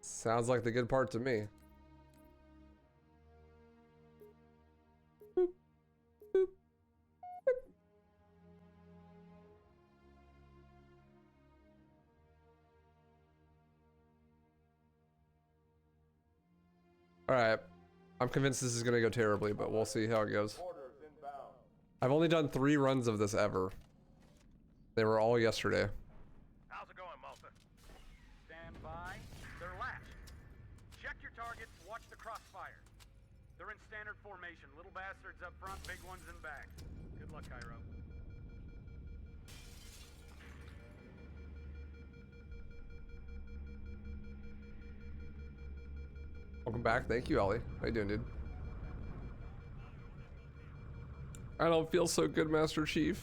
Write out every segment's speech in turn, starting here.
Sounds like the good part to me. Boop, boop, boop. All right, I'm convinced this is gonna go terribly, but we'll see how it goes. I've only done 3 runs of this ever. They were all yesterday. How's it going, Malta? Stand by. They're lashed. Check your targets, watch the crossfire. They're in standard formation. Little bastards up front, big ones in back. Good luck, Cairo. Welcome back. Thank you, Ollie. How you doing, dude? I don't feel so good, Master Chief.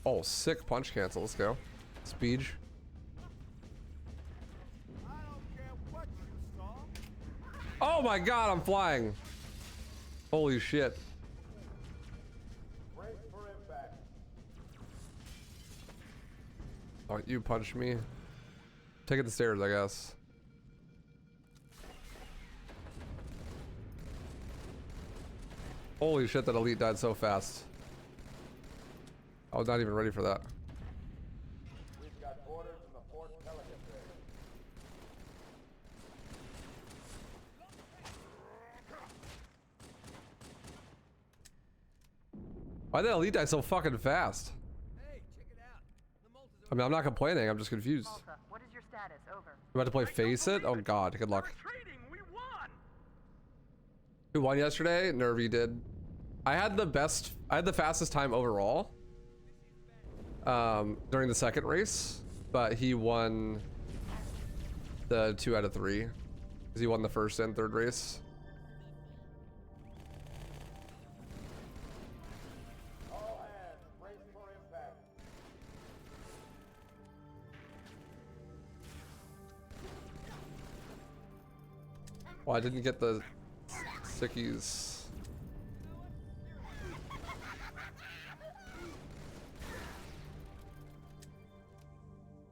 Oh, sick punch cancel. Let's go. Speed. Oh my god, I'm flying. Holy shit. Oh, you punched me. Take it the stairs, I guess. Holy shit, that elite died so fast. I was not even ready for that. We've got orders from the Fort Pelican Bay. Why did that elite die so fucking fast? Hey, check it out. The Malta's I mean, I'm not complaining, I'm just confused. Malta, what is your status? Over. You about to play Face It? Oh god, good luck. Retreating, we won! Who won yesterday? Nervy did. I had the fastest time overall. During the second race, but he won the 2 out of 3 because he won the first and third race. All hands, brace for impact. Well, I didn't get the sickies.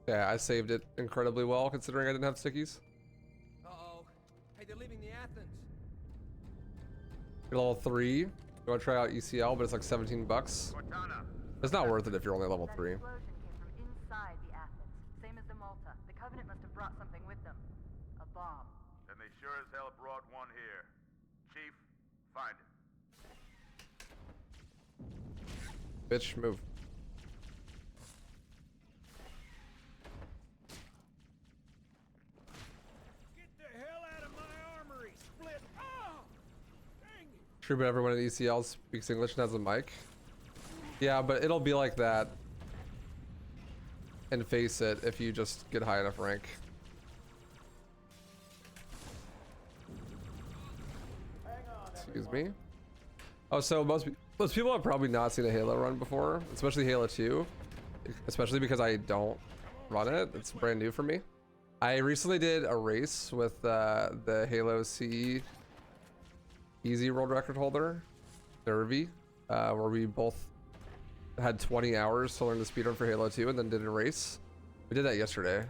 Yeah, I saved it incredibly well considering I didn't have stickies. Uh-oh. Hey, they're leaving the Athens. Get level 3. You want to try out ECL, but it's like 17 bucks. Cortana. It's not worth it if you're only level 3. That explosion came from inside the Athens, same as the Malta. The Covenant must have brought something with them. A bomb. And they sure as hell brought one here. Chief, find it. Bitch, move. Get the hell out of my armory! Split! Oh! Dang it! True, but everyone at ECL speaks English and has a mic. Yeah, but it'll be like that and Face It if you just get high enough rank. Excuse me. Oh, so most people have probably not seen a Halo run before, especially Halo 2, especially because I don't run it. It's brand new for me. I recently did a race with the Halo C Easy world record holder, Nervy, where we both had 20 hours to learn the speedrun for Halo 2 and then did a race. We did that yesterday.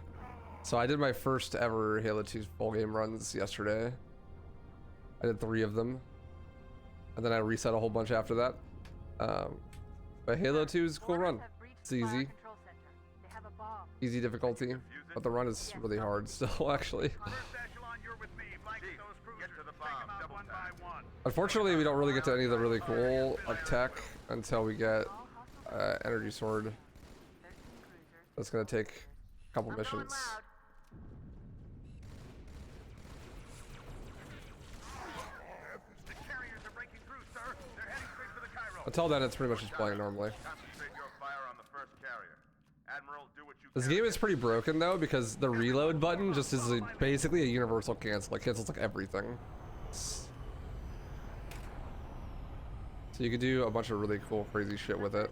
So I did my first ever Halo 2 full game runs yesterday. I did 3 of them. And then I reset a whole bunch after that. But Halo 2 is a cool run. It's easy. Easy difficulty. But the run is really hard still, actually. First echelon, you're with me. Flanking those cruisers. Get to the bomb. Take them out one by one. Unfortunately, we don't really get to any of the really cool tech until we get energy sword. That's gonna take a couple missions. The carriers are breaking through, sir. They're heading straight for the Cairo. Until then, it's pretty much just playing normally. Concentrate your fire on the first carrier. Admiral, do what you This can. game is pretty broken though because the reload button just is basically a universal cancel. It cancels like everything. So you could do a bunch of really cool, crazy shit with it.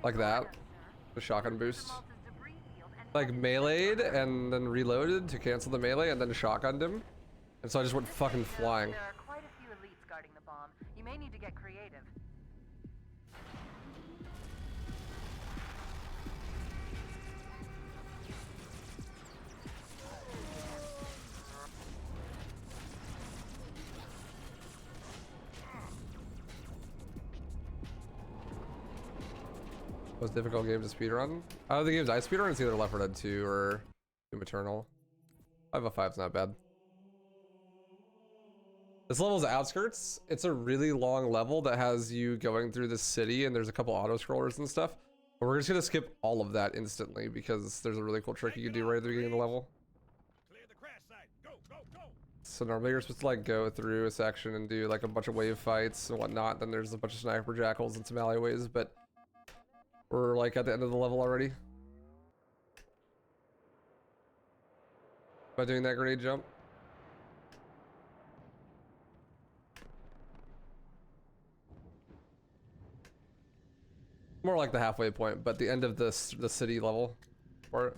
Like that. The shotgun boost. like meleeed and then reloaded to cancel the melee and then shotgunned him. And so I just went fucking flying. There are quite a few elites guarding the bomb. You may need to get creative. Most difficult game to speedrun? Out of the games I speedrun, it's either Left 4 Dead 2 or Doom Eternal. 505's not bad. This level's outskirts. It's a really long level that has you going through the city and there's a couple auto scrollers and stuff. But we're just gonna skip all of that instantly because there's a really cool trick you can do right at the beginning of the level. Clear the crash site. Go, go, go. So normally you're supposed to like go through a section and do like a bunch of wave fights and whatnot. Then there's a bunch of sniper jackals and some alleyways, but we're like at the end of the level already. By doing that grenade jump. More like the halfway point, but the end of the city level part.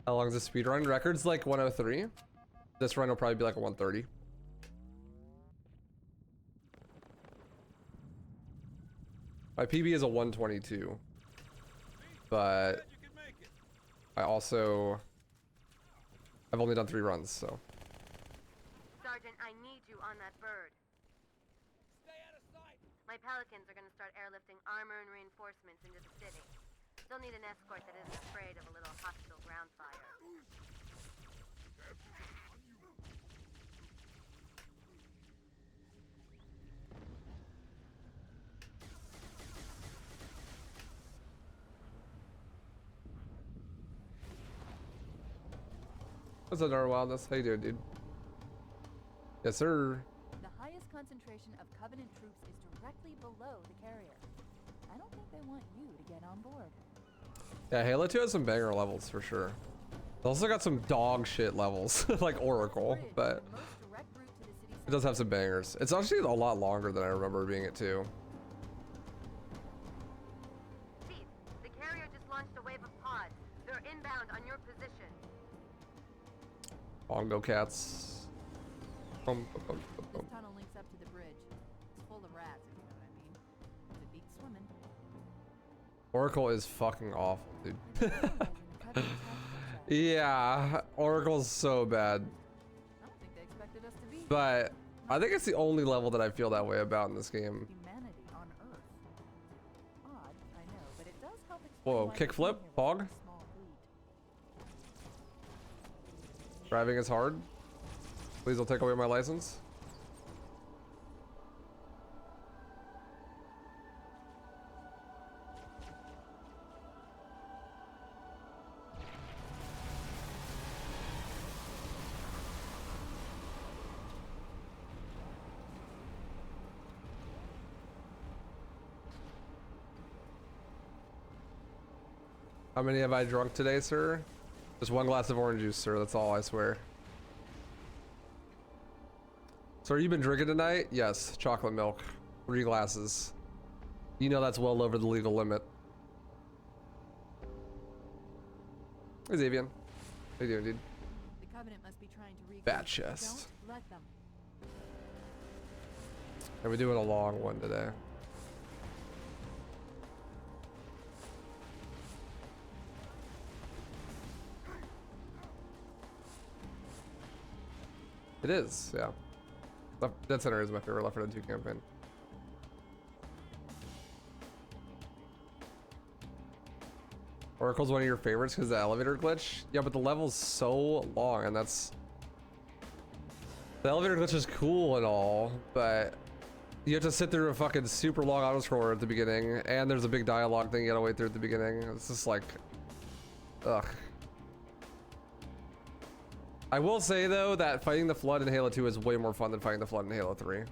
How long is the speed run? Record's like 103. This run will probably be like a 130. My PB is a 122, but I've only done 3 runs, so. Sergeant, I need you on that bird. Stay out of sight. My Pelicans are going to start airlifting armor and reinforcements into the city. They'll need an escort that isn't afraid of a little hostile ground fire. What's up, Nora Wildness? How you doing, dude? Yes, sir. The highest concentration of Covenant troops is directly below the carrier. I don't think they want you to get on board. Yeah, Halo 2 has some banger levels for sure. It's also got some dog shit levels, like Oracle, but it does have some bangers. It's actually a lot longer than I remember being it too. Chief, the carrier just launched a wave of pods. They're inbound on your position. Bongo cats. This tunnel links up to the bridge. It's full of rats, if you know what I mean. It beats swimming. Oracle is fucking awful, dude. Yeah, Oracle's so bad. I don't think they expected us to be But I think it's the only level that I feel that way about in this game. humanity on Earth. Odd, I know, but it does help explain Whoa, why kickflip, we're here with hog. a small fleet. Driving is hard. Please don't take away my license. How many have I drunk today, sir? Just 1 glass of orange juice, sir. That's all, I swear. So, you been drinking tonight? Yes, chocolate milk. 3 glasses. You know that's well over the legal limit. Hey, Xavian. How you doing, dude? The Covenant must be trying to regroup. Bat chest. Don't let them. And we're doing a long one today. It is, yeah. Dead Center is my favorite Left 4 Dead 2 campaign. Oracle's one of your favorites because the elevator glitch? Yeah, but the level's so long, and that's... The elevator glitch is cool and all, but you have to sit through a fucking super long auto-scroller at the beginning, and there's a big dialogue thing you gotta wait through at the beginning. It's just like... Ugh. I will say though that fighting the Flood in Halo 2 is way more fun than fighting the Flood in Halo 3.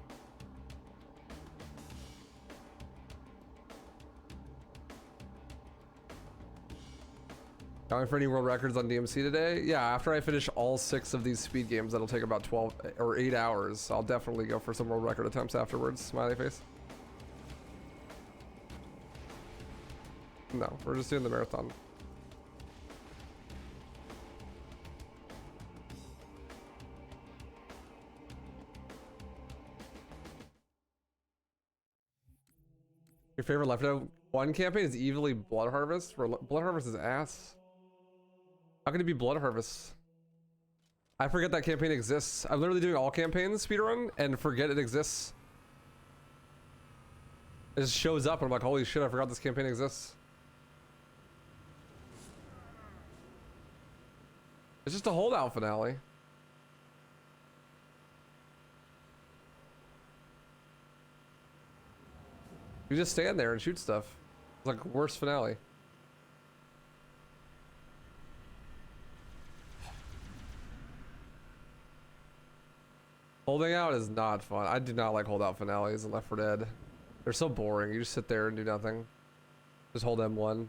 Going for any world records on DMC today? Yeah, after I finish all 6 of these speed games, that'll take about 12 or 8 hours. I'll definitely go for some world record attempts afterwards. Smiley face. No, we're just doing the marathon. Your favorite Left 4 Dead 1 campaign is evilly Blood Harvest. Blood Harvest is ass. How can it be Blood Harvest? I forget that campaign exists. I'm literally doing all campaigns speedrun and forget it exists. It just shows up and I'm like, holy shit, I forgot this campaign exists. It's just a holdout finale. You just stand there and shoot stuff. It's like worst finale. Holding out is not fun. I do not like holdout finales in Left 4 Dead. They're so boring. You just sit there and do nothing. Just hold M1.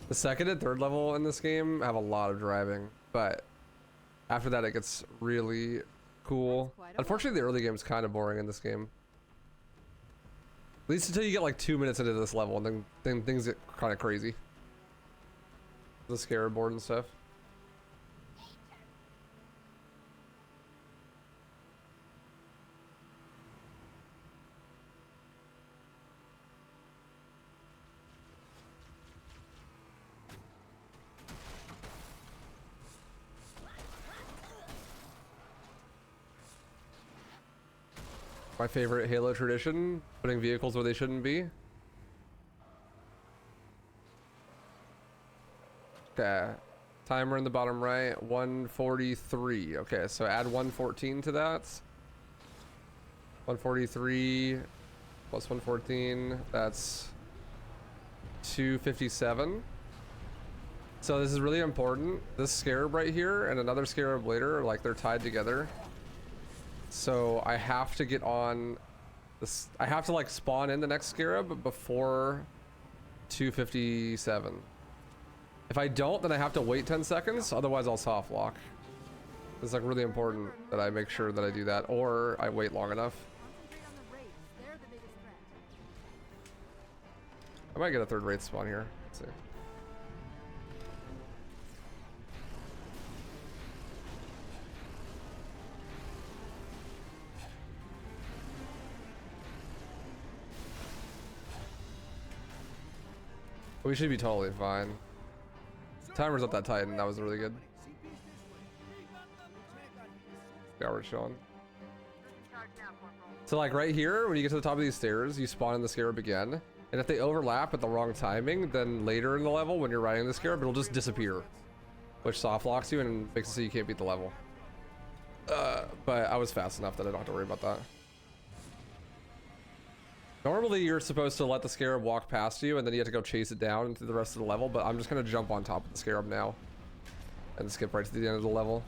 The second and third level in this game have a lot of driving, but after that it gets really cool. Unfortunately, the early game's kind of boring in this game. At least until you get like 2 minutes into this level, and then things get kind of crazy. The scarab board and stuff. My favorite Halo tradition, putting vehicles where they shouldn't be. Okay, timer in the bottom right, 143. Okay, so add 114 to that. 143 plus 114, that's 257. So this is really important. This scarab right here and another scarab later, like they're tied together. So I have to get on this. I have to like spawn in the next scarab before 257. If I don't, then I have to wait 10 seconds. Otherwise I'll soft lock. It's like really important that I make sure that I do that, or I wait long enough. I might get a third rate spawn here. Let's see. We should be totally fine. Timer's not that tight, and that was really good. Yeah, we're chilling. So like right here, when you get to the top of these stairs, you spawn in the scarab again. And if they overlap at the wrong timing, then later in the level, when you're riding the scarab, it'll just disappear. Which soft locks you and makes it so you can't beat the level. But I was fast enough that I don't have to worry about that. Normally you're supposed to let the scarab walk past you and then you have to go chase it down into the rest of the level, but I'm just gonna jump on top of the scarab now and skip right to the end of the level.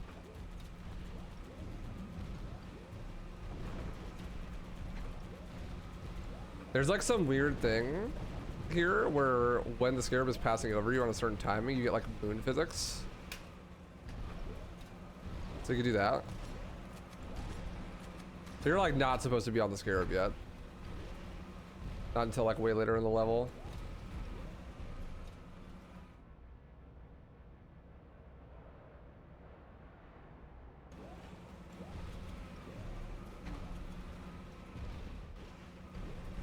There's like some weird thing here where when the scarab is passing over you on a certain timing, you get like moon physics. So you can do that. So you're like not supposed to be on the scarab yet. Not until like way later in the level.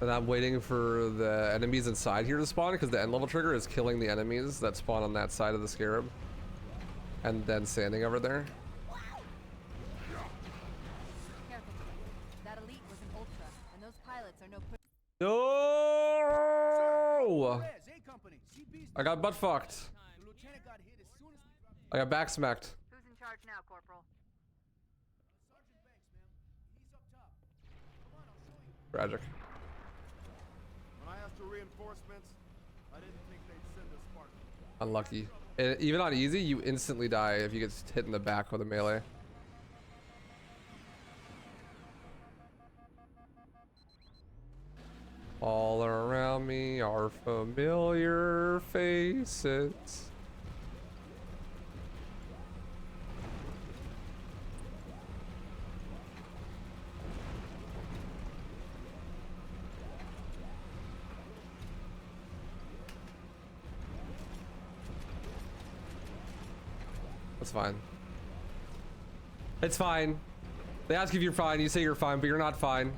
And I'm waiting for the enemies inside here to spawn because the end level trigger is killing the enemies that spawn on that side of the scarab. And then standing over there. Careful. That elite was an ultra, and those pilots are no. No! I got butt fucked. I got back smacked. Who's in charge now, Corporal? Tragic. When I asked for reinforcements, I didn't think they'd send a Spartan. Unlucky. And even on easy, you instantly die if you get hit in the back with a melee. All around me are familiar faces. That's fine. It's fine. They ask if you're fine, you say you're fine, but you're not fine.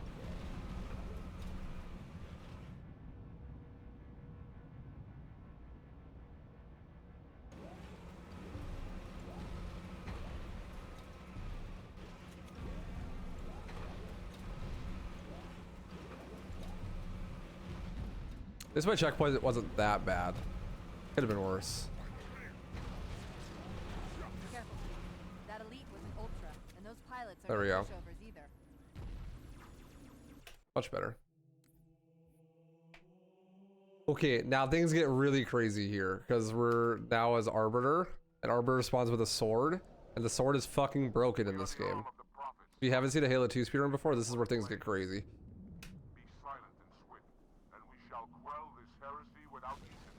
This my checkpoint, it wasn't that bad. Could have been worse. Careful. That elite was an ultra, and those pilots There are we no go. pushovers either. Much better. Okay, now things get really crazy here because we're now as Arbiter, and Arbiter responds with a sword, and the sword is fucking broken in this game. If you haven't seen a Halo 2 speedrun before, this is where things get crazy. Be silent and swift, and we shall quell this heresy without incident.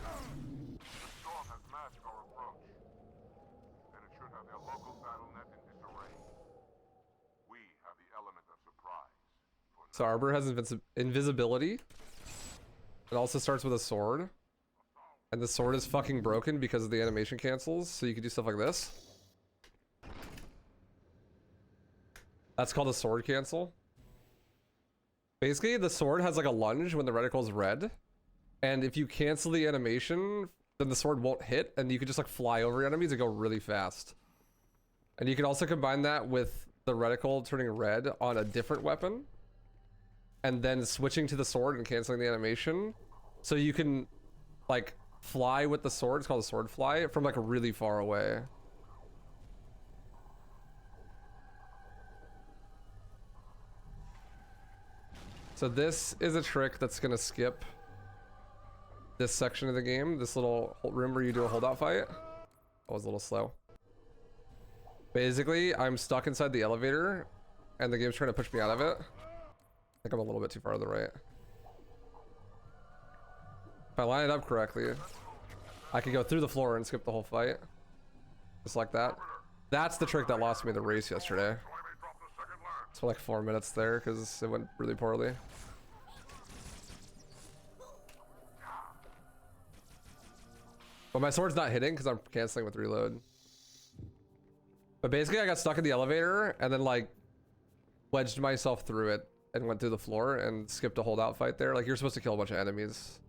The storm has masked our approach, and it should have their local battle net in disarray. We have the element of surprise. So Arbiter has invisibility. It also starts with a sword. And the sword is fucking broken because the animation cancels, so you can do stuff like this. That's called a sword cancel. Basically, the sword has like a lunge when the reticle is red. And if you cancel the animation, then the sword won't hit, and you can just like fly over enemies and go really fast. And you can also combine that with the reticle turning red on a different weapon. And then switching to the sword and canceling the animation. So you can like fly with the sword, it's called a sword fly, from like really far away. So this is a trick that's gonna skip this section of the game, this little room where you do a holdout fight. That was a little slow. Basically, I'm stuck inside the elevator and the game's trying to push me out of it. I think I'm a little bit too far to the right. If I line it up correctly, I can go through the floor and skip the whole fight. Just like that. That's the trick that lost me the race yesterday. It's like 4 minutes there because it went really poorly. But my sword's not hitting because I'm canceling with reload. But basically I got stuck in the elevator and then like wedged myself through it and went through the floor and skipped a holdout fight there. Like you're supposed to kill a bunch of enemies.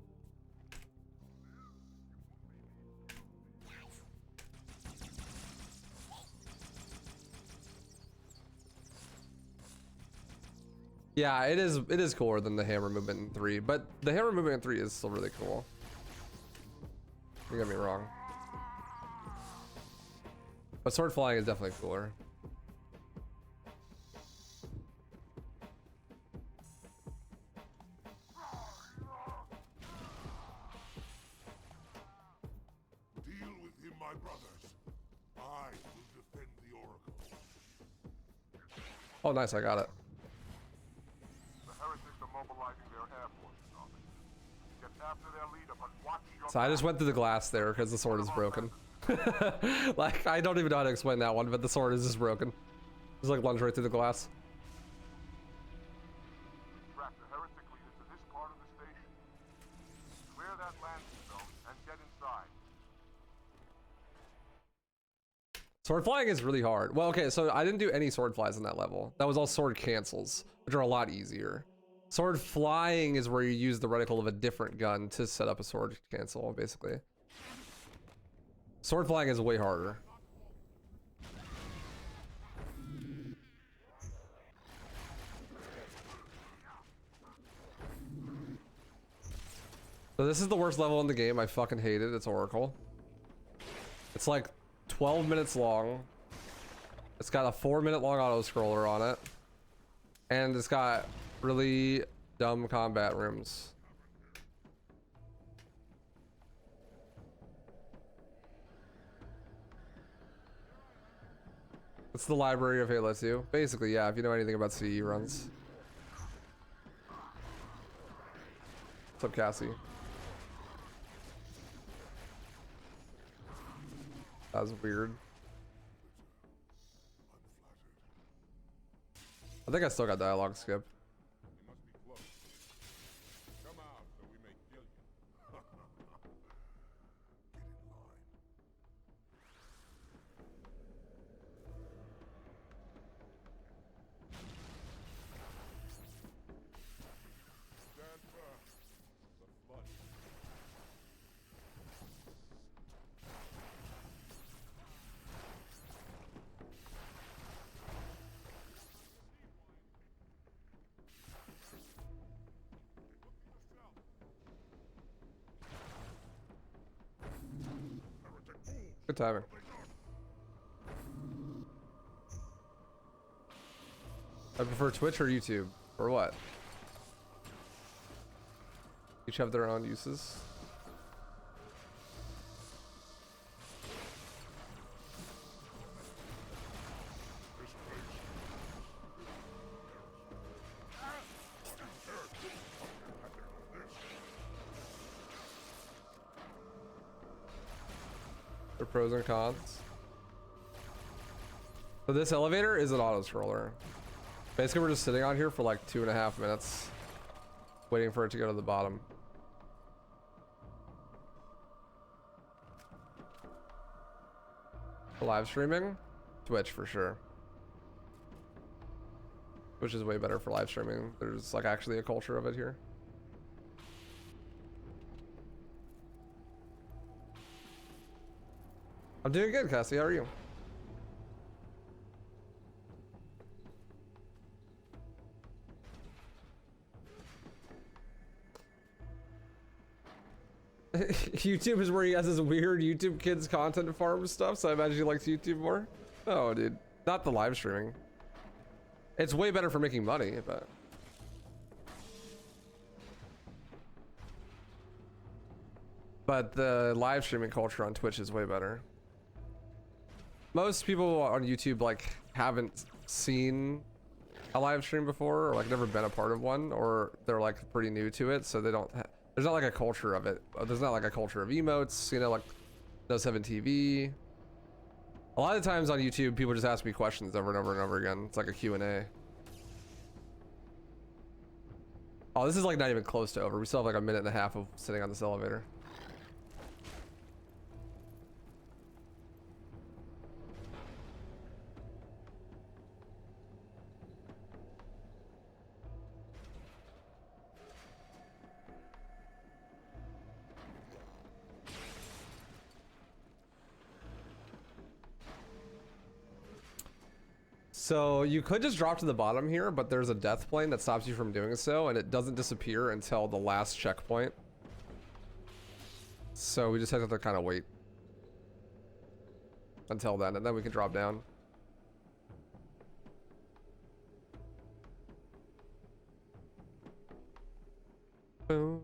Yeah, it is cooler than the hammer movement in 3, but the hammer movement in 3 is still really cool. Don't get me wrong. But sword flying is definitely cooler. Deal with him, my brothers. I will defend the Oracle. Oh, nice, I got it. The heretics are mobilizing their air forces on it. Get after their leader, but watch your So I just went through the glass there because the sword is broken. Like, I don't even know how to explain that one, but the sword is just broken. Just like lunge right through the glass. track the heretic leaders to this part of the station. Clear that landing zone and get inside. Sword flying is really hard. Well, okay, so I didn't do any sword flies on that level. That was all sword cancels, which are a lot easier. Sword flying is where you use the reticle of a different gun to set up a sword cancel, basically. Sword flying is way harder. So this is the worst level in the game. I fucking hate it. It's Oracle. It's like 12 minutes long. It's got a 4-minute long auto scroller on it. And it's got really dumb combat rooms. It's the library of Halo 2. Basically, yeah, if you know anything about CE runs. What's up, Cassie? That was weird. I think I still got dialogue skip. You must be close. Come out so we may kill you. Get in line. Good timing. I prefer Twitch or YouTube, or what? Each have their own uses. The pros and cons. So this elevator is an auto scroller. Basically, we're just sitting on here for like 2.5 minutes, waiting for it to go to the bottom. For live streaming, Twitch for sure. Which is way better for live streaming. There's like actually a culture of it here. I'm doing good, Cassie. How are you? YouTube is where he has this weird YouTube kids content farm stuff, so I imagine he likes YouTube more. Oh, dude. Not the live streaming. It's way better for making money, but the live streaming culture on Twitch is way better. Most people on YouTube like haven't seen a live stream before, or like never been a part of one, or they're like pretty new to it, so they don't there's not like a culture of it. There's not like a culture of emotes, you know, like No 7 TV. A lot of times on YouTube, people just ask me questions over and over and over again. It's like a Q&A. Oh, this is like not even close to over. We still have like 1.5 minutes of sitting on this elevator. So you could just drop to the bottom here, but there's a death plane that stops you from doing so, and it doesn't disappear until the last checkpoint. So we just have to kind of wait until then, and then we can drop down. Boom.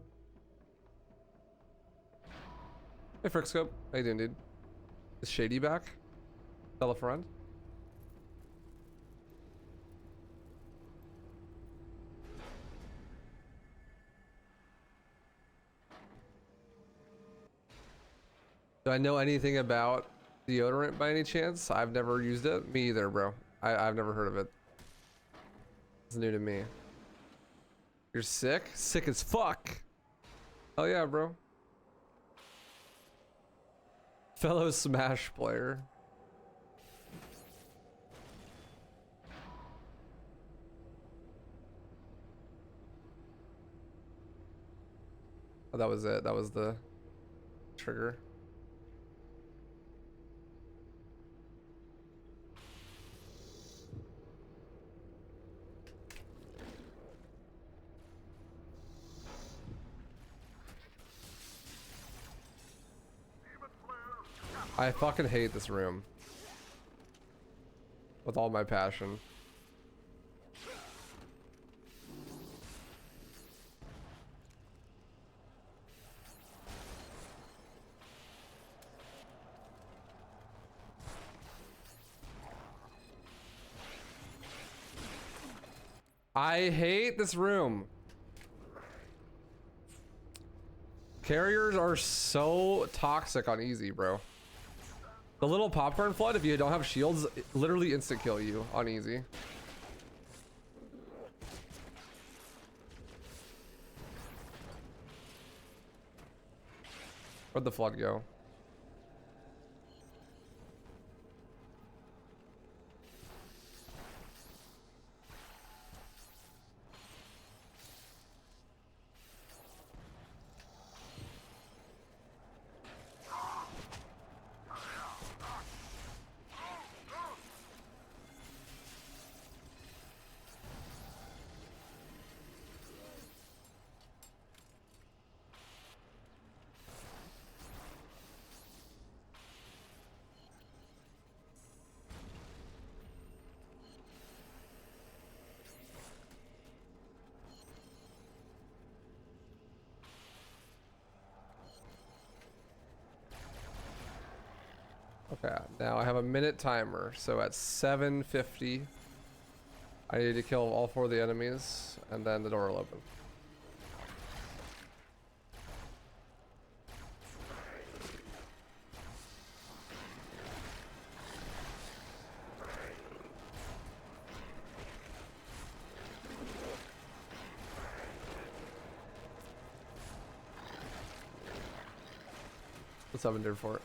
Hey Frickscope, how you doing, dude? Is Shady back? Tell a friend. Do I know anything about deodorant by any chance? I've never used it. Me either, bro. I've never heard of it. It's new to me. You're sick? Sick as fuck. Hell yeah, bro. Fellow Smash player. Oh, that was it. That was the trigger. I fucking hate this room with all my passion. I hate this room. Carriers are so toxic on easy, bro. The little popcorn flood, if you don't have shields, literally instant kill you on easy. Where'd the flood go? Okay, now I have a minute timer, so at 7:50, I need to kill all 4 of the enemies, and then the door will open. What's up, Endured for it?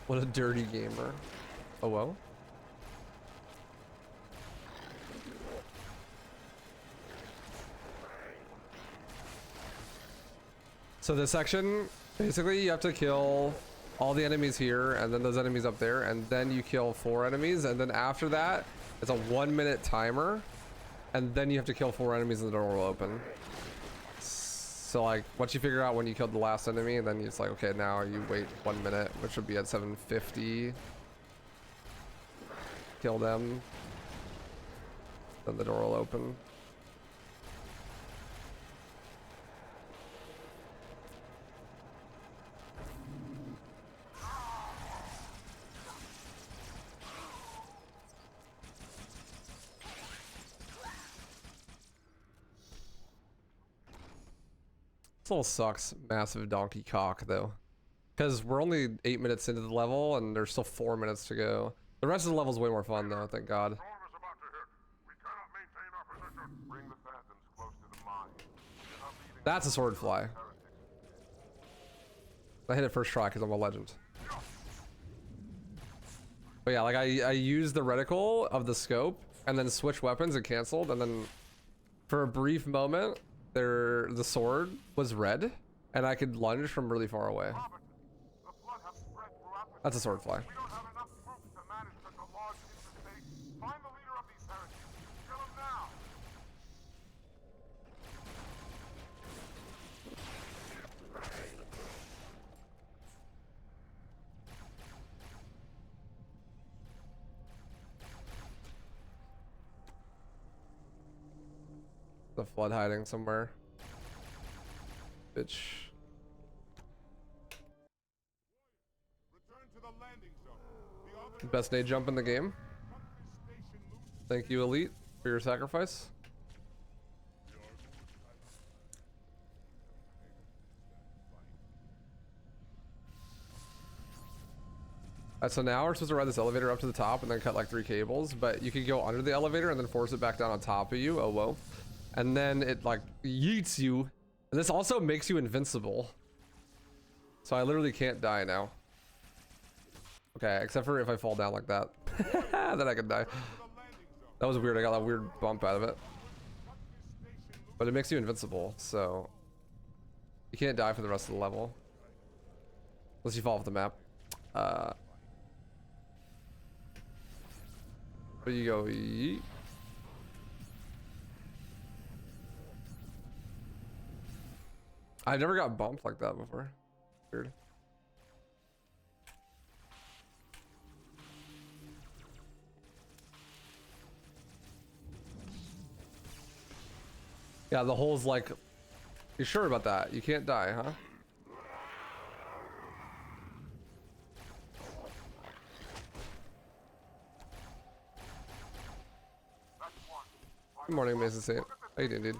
What a dirty gamer. Oh well. So this section, basically you have to kill all the enemies here and then those enemies up there, and then you kill 4 enemies, and then after that it's a 1-minute timer, and then you have to kill 4 enemies and the door will open. So like once you figure out when you killed the last enemy, and then it's like, okay, now you wait 1 minute, which would be at 7:50. Kill them, then the door will open. This level sucks massive donkey cock though, because we're only 8 minutes into the level and there's still 4 minutes to go. The rest of the level's way more fun though, thank God. Storm is about to hit. We cannot maintain our position. Bring the phantoms close to the mine. We're not leaving That's a sword fly. I hit it first try because I'm a legend. But yeah, like I used the reticle of the scope and then switched weapons and canceled, and then for a brief moment the sword was red and I could lunge from really far away. The flood has spread throughout the That's a sword fly. We don't have enough troops to manage such a large interstate. Find the leader of these heretics. Kill him now. The flood hiding somewhere. Bitch. Return to the landing zone. The Best nade jump in the game. Thank you, Elite, for your sacrifice. So now we're supposed to ride this elevator up to the top and then cut like 3 cables, but you can go under the elevator and then force it back down on top of you. Oh whoa. And then it like yeets you. And this also makes you invincible. So I literally can't die now. Okay, except for if I fall down like that. Then I can die. That was weird. I got that weird bump out of it. But it makes you invincible, so you can't die for the rest of the level. Unless you fall off the map. But you go yeet. I never got bumped like that before. Weird. Yeah, the hole's like, you sure about that? You can't die, huh? Good morning, Mason Saint. How you doing, dude?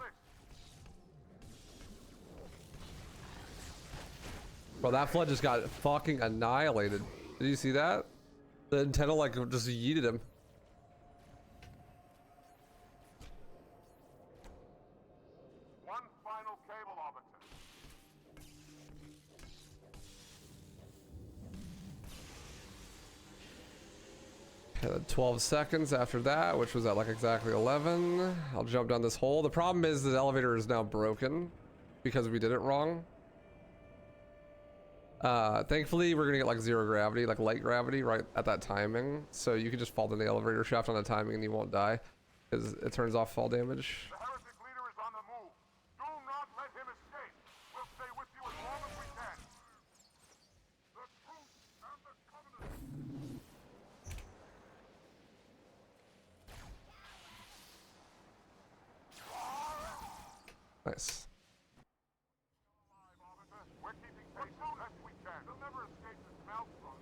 Bro, that flood just got fucking annihilated. Did you see that? The antenna like just yeeted him. one final cable orbiter. And 12 seconds after that, which was at like exactly 11. I'll jump down this hole. The problem is the elevator is now broken because we did it wrong. Thankfully we're gonna get like 0 gravity, like light gravity right at that timing. So you can just fall down the elevator shaft on the timing and you won't die because it turns off fall damage. The heretic leader is on the move. Do not let him escape. We'll stay with you as long as we can. The truth and the covenant. Nice. We're keeping pace as best we can. They'll never escape the smell from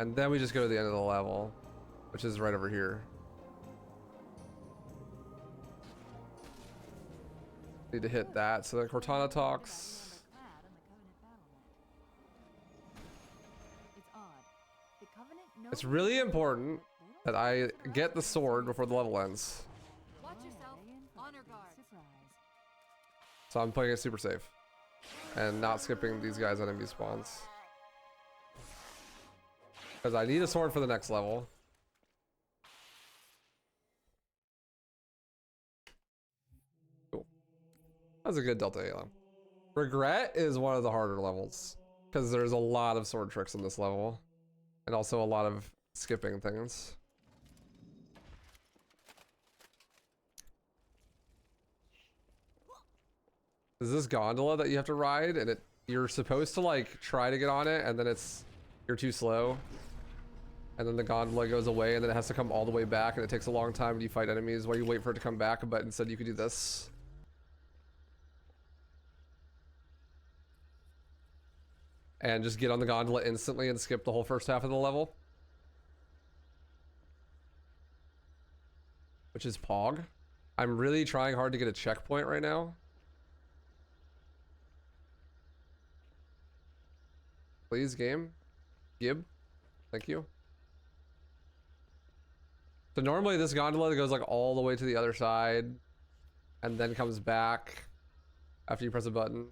And then we just go to the end of the level, which is right over here. Need to hit that so that Cortana talks. It's really important that I get the sword before the level ends. Watch yourself. Honor guard. So I'm playing it super safe and not skipping these guys' enemy spawns. Because I need a sword for the next level. Cool. That was a good Delta Halo. Regret is one of the harder levels because there's a lot of sword tricks in this level and also a lot of skipping things. Is this gondola that you have to ride and you're supposed to like try to get on it and then you're too slow and then the gondola goes away and then it has to come all the way back and it takes a long time and you fight enemies while you wait for it to come back, but instead you could do this. And just get on the gondola instantly and skip the whole first half of the level. Which is Pog. I'm really trying hard to get a checkpoint right now. Please, game. Gib. Thank you. So normally this gondola goes like all the way to the other side and then comes back after you press a button.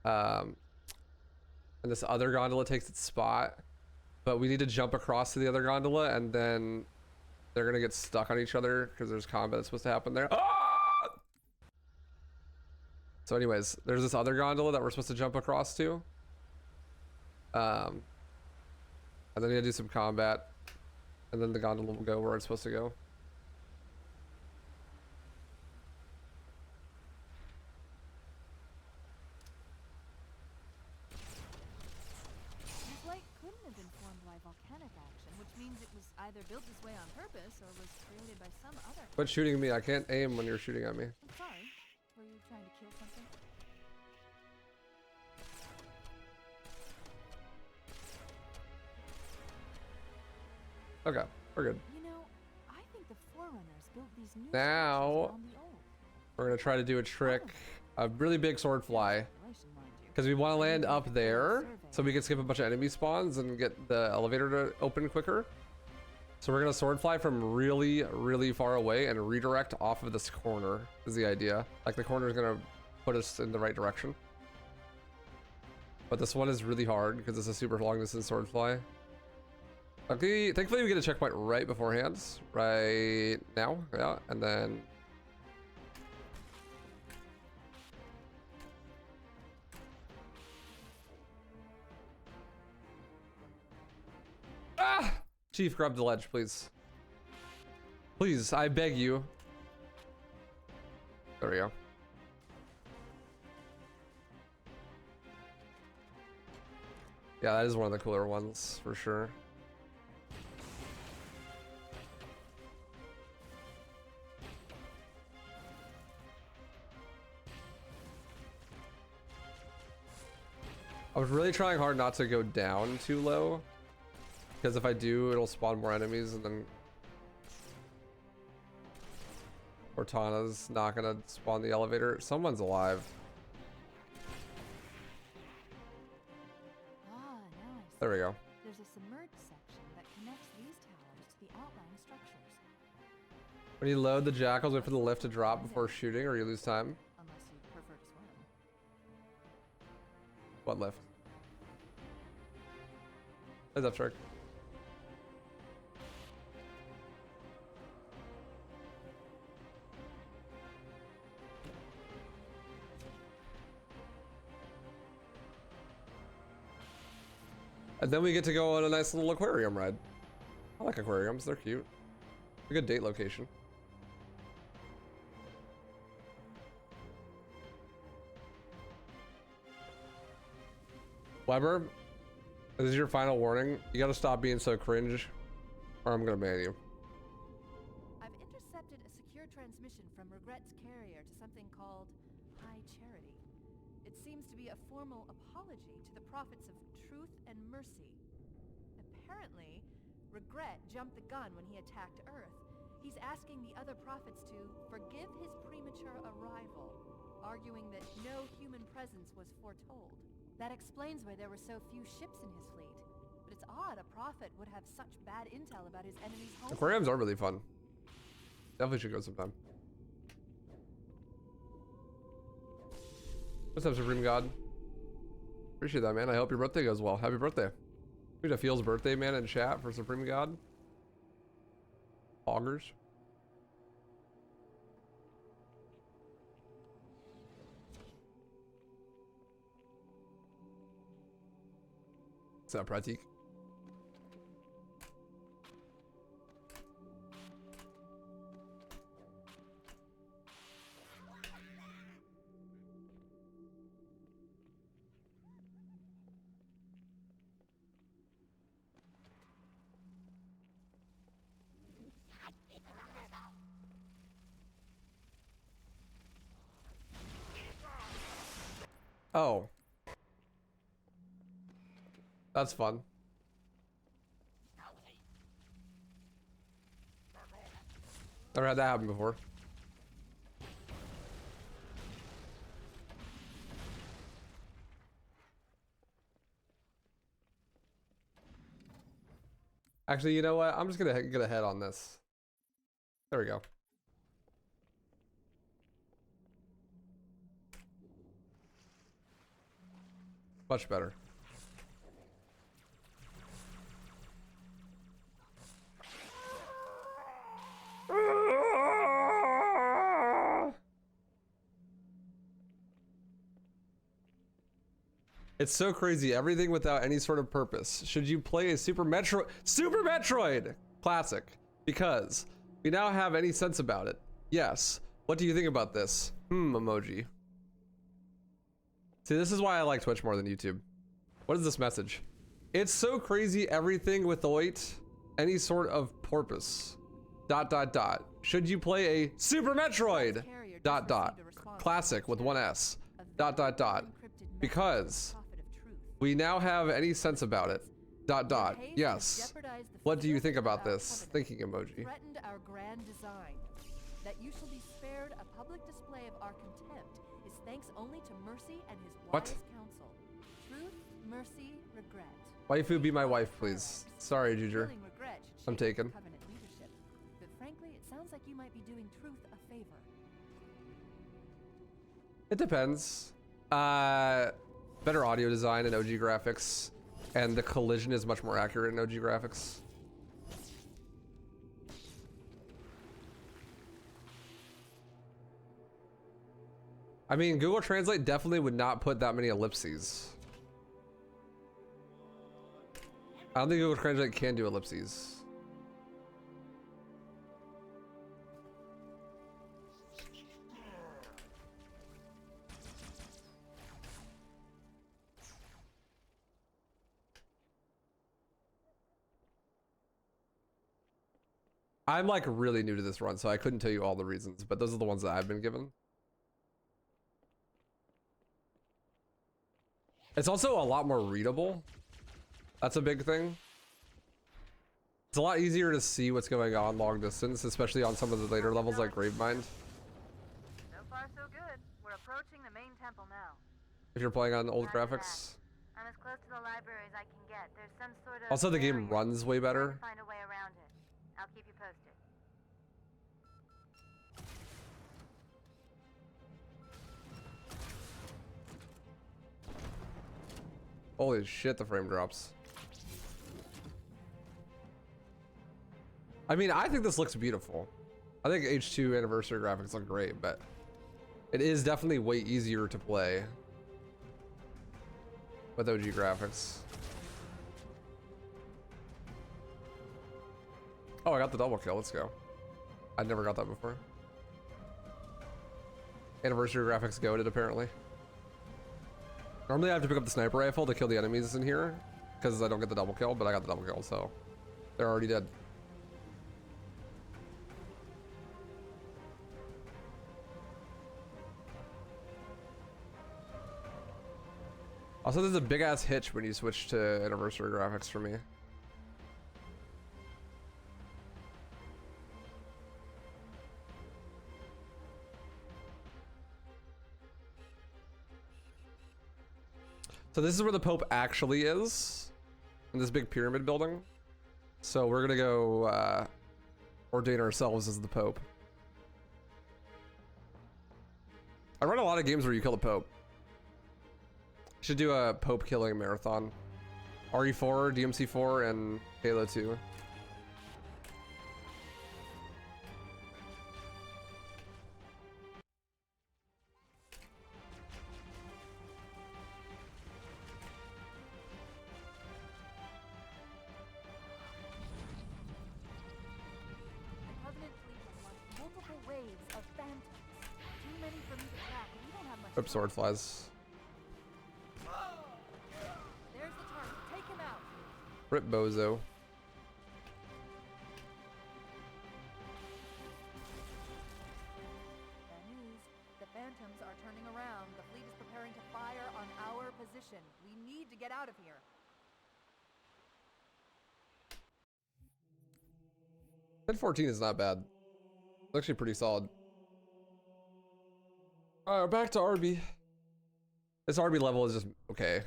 And this other gondola takes its spot, but we need to jump across to the other gondola and then they're gonna get stuck on each other because there's combat that's supposed to happen there. Ah! So anyways, there's this other gondola that we're supposed to jump across to. And then you gotta do some combat. And then the gondola will go where it's supposed to go. This lake couldn't have been formed by volcanic action, which means it was either built this way on purpose or was created by some other. Quit shooting me. I can't aim when you're shooting at me. I'm sorry. Were you trying to kill something? Okay, we're good. You know, I think the Forerunners built these new Now, structures on the old. we're gonna try to do a trick, a really big sword fly. Speculation, mind you. Because we want to land up there so we can skip a bunch of enemy spawns and get the elevator to open quicker. So we're gonna sword fly from really, really far away and redirect off of this corner is the idea. Like the corner is gonna put us in the right direction. But this one is really hard because it's a super long distance sword fly. Okay, thankfully we get a checkpoint right beforehand, right now, yeah, and then ah! Chief, grab the ledge, please. Please, I beg you. There we go. Yeah, that is one of the cooler ones, for sure. I was really trying hard not to go down too low, because if I do, it'll spawn more enemies, and then Cortana's not gonna spawn the elevator. Someone's alive. Ah, now I see. There we go. There's a submerged section that connects these towers to the outlying structures. When you load the jackals, wait for the lift to drop before shooting, or you lose time. Unless you prefer to swim. What lift? Heads up, Shark. And then we get to go on a nice little aquarium ride. I like aquariums, they're cute. A good date location. Weber, this is your final warning. You gotta stop being so cringe, or I'm gonna ban you. I've intercepted a secure transmission from Regret's carrier to something called High Charity. It seems to be a formal apology to the prophets of truth and mercy. apparently, Regret jumped the gun when he attacked Earth. He's asking the other prophets to forgive his premature arrival, arguing that no human presence was foretold. That explains why there were so few ships in his fleet. But it's odd a prophet would have such bad intel about his enemy's home. Aquariums are really fun. Definitely should go sometime. What's up, Supreme God? Appreciate that, man. I hope your birthday goes well. Happy birthday. We got Feels birthday, man, in chat for Supreme God. Augers. What's up, Pratik? Oh. That's fun. Never had that happen before. Actually, you know what? I'm just gonna get ahead on this. There we go. Much better. It's so crazy. Everything without any sort of purpose. Should you play a Super Metroid Classic? Because we now have any sense about it. Yes. What do you think about this? Emoji. See, this is why I like Twitch more than YouTube. What is this message? It's so crazy. Everything without any sort of purpose. ... Should you play a Super Metroid ... Classic with one S ... Because we now have any sense about it ... Yes. What do you think about this? Thinking emoji. Threatened our grand design. That you shall be spared a public display of our contempt is thanks only to Mercy and his wise counsel. Truth, mercy, regret. Waifu, be my wife, please. Sorry, Ginger. I'm taken. Covenant leadership. But frankly, it sounds like you might be doing Truth a favor. It depends. Better audio design and OG graphics, and the collision is much more accurate in OG graphics. I mean, Google Translate definitely would not put that many ellipses. I don't think Google Translate can do ellipses. I'm like really new to this run, so I couldn't tell you all the reasons, but those are the ones that I've been given. It's also a lot more readable. That's a big thing. It's a lot easier to see what's going on long distance, especially on some of the later levels like Gravemind. So far, so good. We're approaching the main temple now. If you're playing on old graphics. I'm as close to the library as I can get. There's some sort of Also, the game runs way better. Find a way around it. I'll keep you posted. Holy shit, the frame drops. I mean, I think this looks beautiful. I think H2 anniversary graphics look great, but it is definitely way easier to play with OG graphics. Oh, I got the double kill. Let's go. I never got that before. Anniversary graphics goated, apparently. Normally I have to pick up the sniper rifle to kill the enemies in here because I don't get the double kill, but I got the double kill, so they're already dead. Also, there's a big ass hitch when you switch to anniversary graphics for me. So this is where the Pope actually is, in this big pyramid building. So we're gonna go ordain ourselves as the Pope. I run a lot of games where you kill the Pope. Should do a Pope killing marathon. RE4, DMC4, and Halo 2. Multiple waves of phantoms. Too many for me to track, and we don't have much. Rip sword flies. There's the target. Take him out. Rip bozo. Bad news. The phantoms are turning around. The fleet is preparing to fire on our position. We need to get out of here. 1014 is not bad. It's actually pretty solid. Alright, back to RB. This RB level is just okay.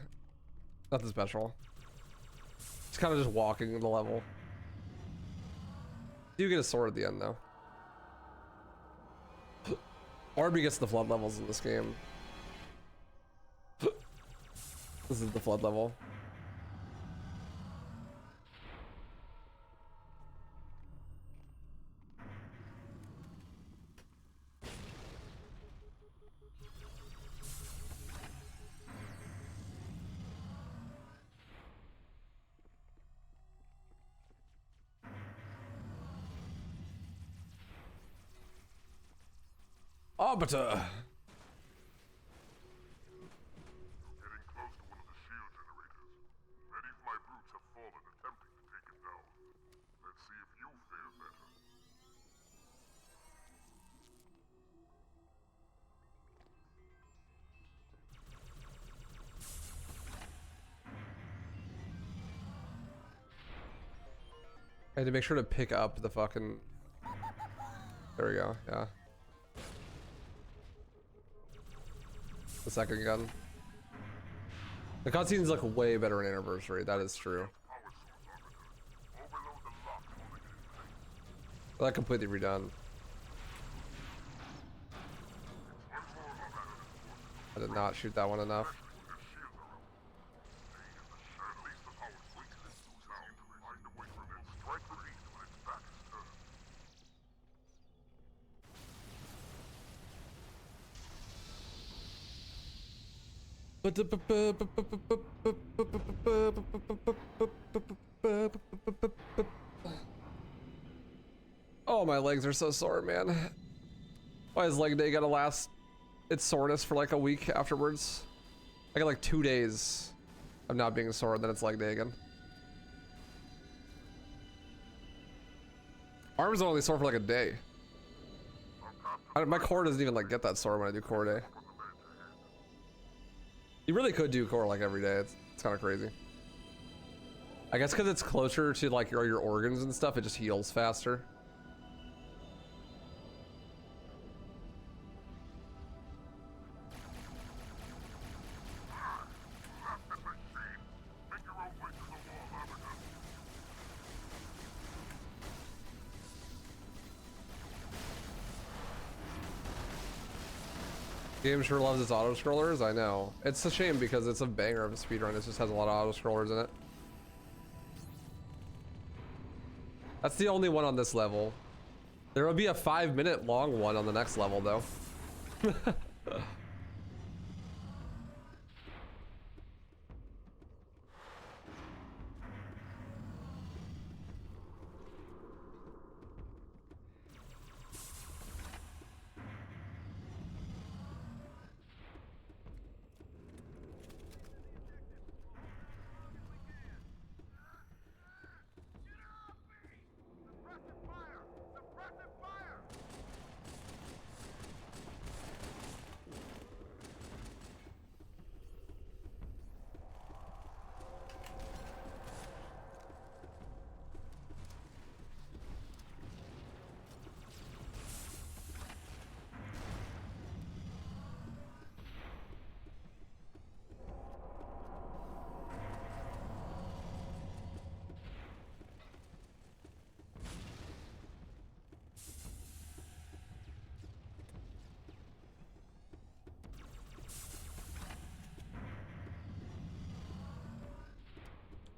Nothing special. It's kind of just walking the level. You get a sword at the end though. RB gets the flood levels in this game. This is the flood level. Arbiter. Getting close to one of the shield generators. Many of my brutes have fallen attempting to take it down. Let's see if you fare better. I had to make sure to pick up the fucking... There we go, yeah. The second gun. The cutscenes look way better in Anniversary, that is true. Overload the lock while they get in place. That completely redone. I did not shoot that one enough. Oh, my legs are so sore, man. Why is leg day gonna last its soreness for like a week afterwards? I got like 2 days of not being sore, and then it's leg day again. Arms are only sore for like a day. My core doesn't even like get that sore when I do core day. You really could do core like every day. It's kind of crazy. I guess because it's closer to like your organs and stuff, it just heals faster. Game sure loves its auto scrollers. I know. It's a shame because it's a banger of a speedrun. It just has a lot of auto scrollers in it. That's the only one on this level. There will be a 5-minute long one on the next level though.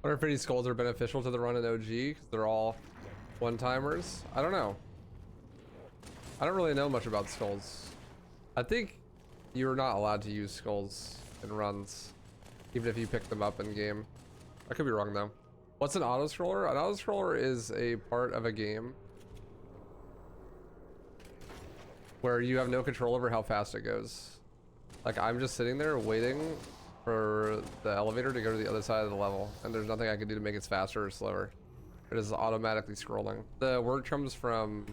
wonder if any skulls are beneficial to the run in OG because they're all one-timers. I don't know. I don't really know much about skulls. I think you're not allowed to use skulls in runs, even if you pick them up in game. I could be wrong though. What's an auto-scroller? An auto-scroller is a part of a game where you have no control over how fast it goes. Like, I'm just sitting there waiting for the elevator to go to the other side of the level, and there's nothing I can do to make it faster or slower. It is automatically scrolling. The word comes from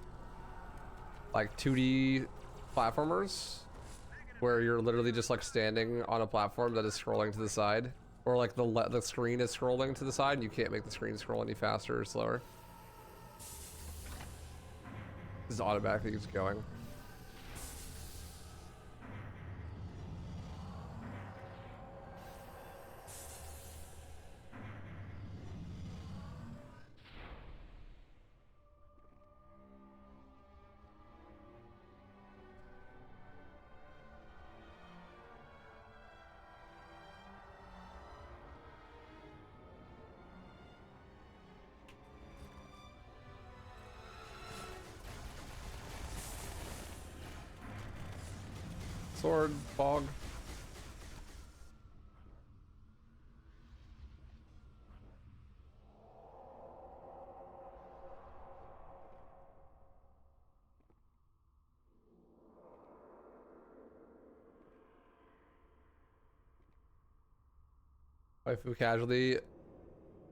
like 2D platformers where you're literally just like standing on a platform that is scrolling to the side, or like the screen is scrolling to the side and you can't make the screen scroll any faster or slower. This automatically keeps going. Sword, fog. Waifu casually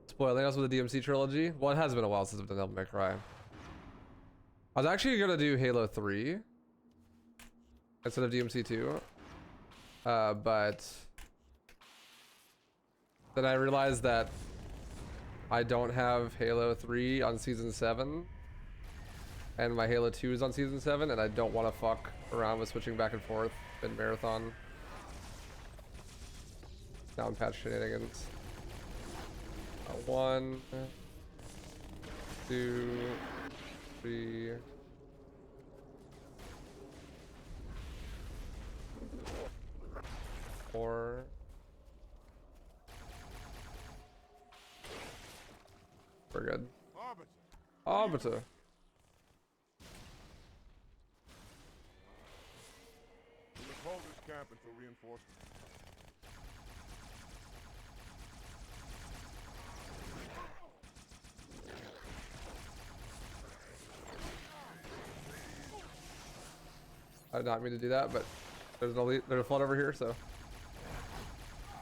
spoiling us with the DMC trilogy. Well, it has been a while since I've done Devil May Cry. I was actually gonna do Halo 3 instead of DMC 2, but then I realized that I don't have Halo 3 on Season 7, and my Halo 2 is on Season 7, and I don't want to fuck around with switching back and forth in Marathon. Down patch shenanigans. 1, 2, 3. Four. We're good. Arbiter. We will hold this camp until reinforcements. I did not mean to do that, but there's a flood over here, so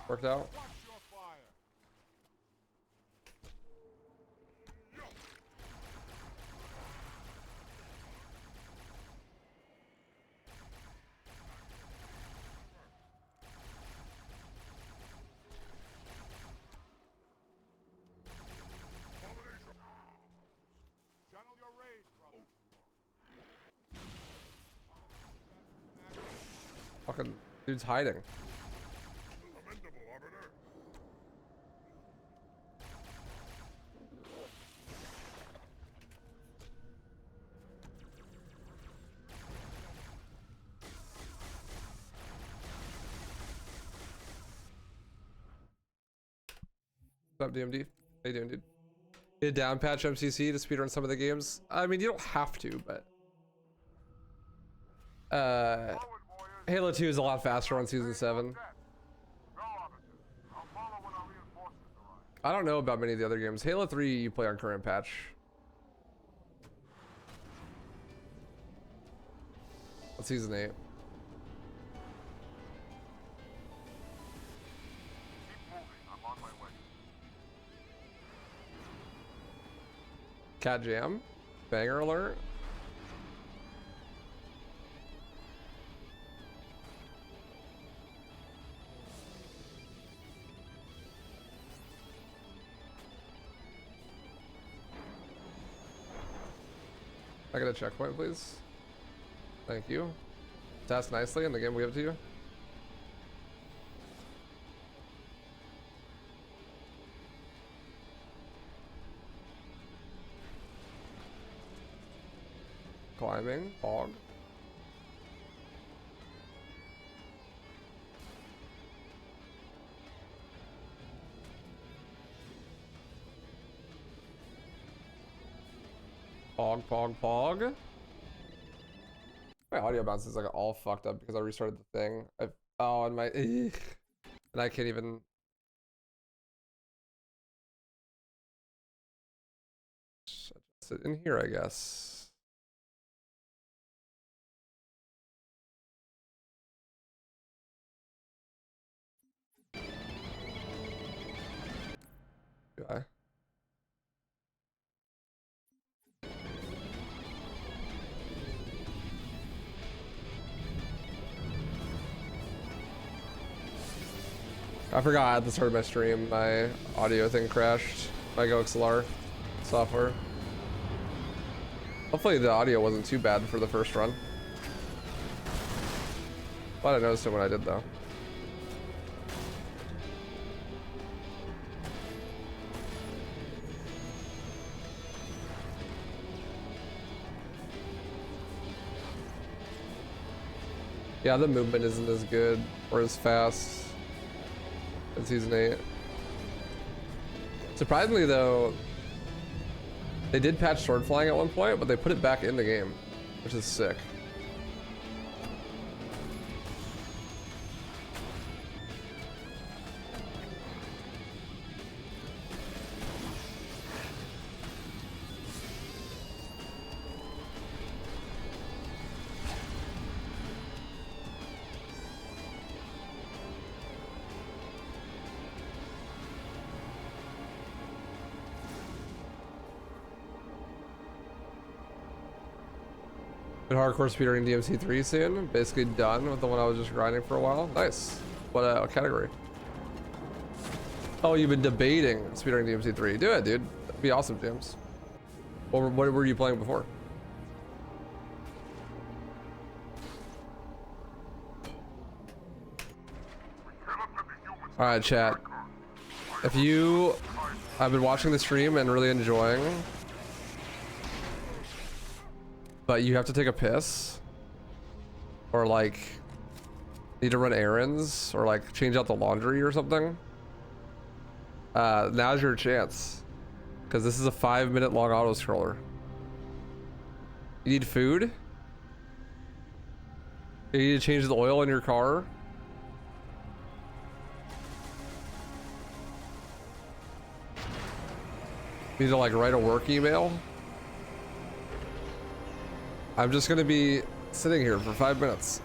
worked out. Watch your fire. Channel your rage, brother. Fucking dude's hiding. Commendable, Arbiter. What's up, DMD? How you doing, dude? Did down patch MCC to speedrun some of the games? I mean, you don't have to, but Forward, warriors. Halo 2 is a lot faster on Season 7. Go, Arbiter. I'll follow when our reinforcements arrive. I don't know about many of the other games. Halo 3 you play on current patch. What's Season 8? Keep moving. I'm on my way. Cat Jam? Banger alert? I got a checkpoint, please. Thank you. Task nicely in the game we give it to you. Climbing, fog. Pog, pog, pog. My audio bounce is like all fucked up because I restarted the thing. Oh, and my and I can't even. Sit in here, I guess. Do I forgot at the start of my stream, my audio thing crashed. My GoXLR software. Hopefully the audio wasn't too bad for the first run. Glad I noticed it when I did though. Yeah, the movement isn't as good or as fast in Season 8. Surprisingly though, they did patch sword flying at one point, but they put it back in the game, which is sick. Been hardcore speedrunning DMC3 soon. Basically done with the one I was just grinding for a while. Nice. What category? Oh, you've been debating speedrunning DMC3. Do it, dude. That'd be awesome, James. What were you playing before? All right, chat. If you have been watching the stream and really enjoying, but you have to take a piss, or like need to run errands, or like change out the laundry or something, now's your chance, because this is a 5-minute long auto scroller. You need food? You need to change the oil in your car? You need to like write a work email? I'm just gonna be sitting here for 5 minutes.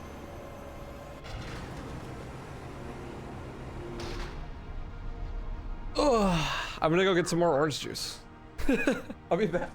Ugh, I'm gonna go get some more orange juice. I'll be back.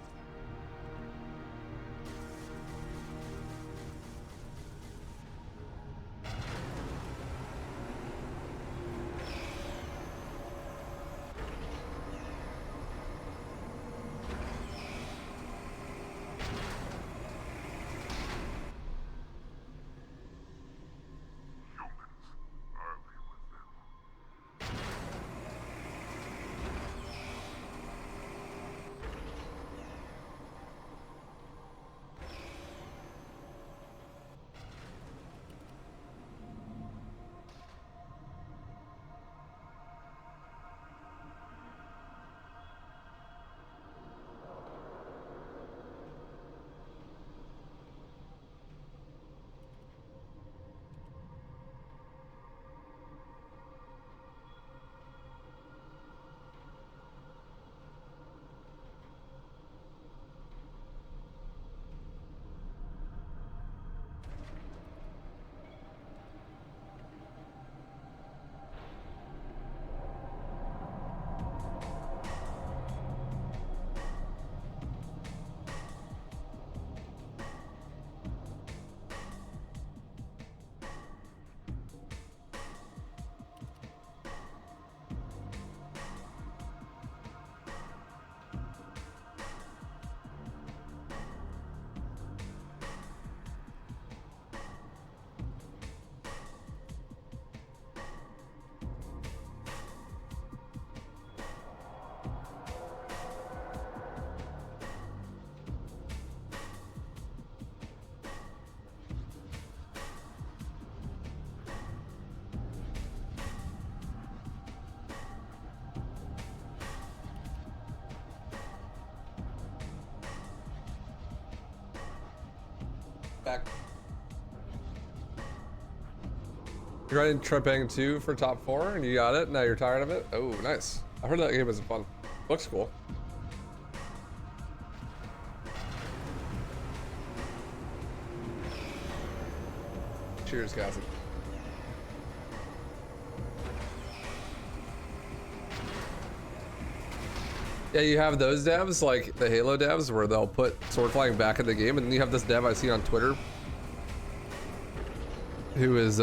Back. You're running Trepang 2 for top 4 and you got it. Now you're tired of it. Oh, nice. I heard that game was fun. Looks cool. Cheers, Cassie. Yeah, you have those devs, like the Halo devs, where they'll put sword flying back in the game, and then you have this dev I see on Twitter who is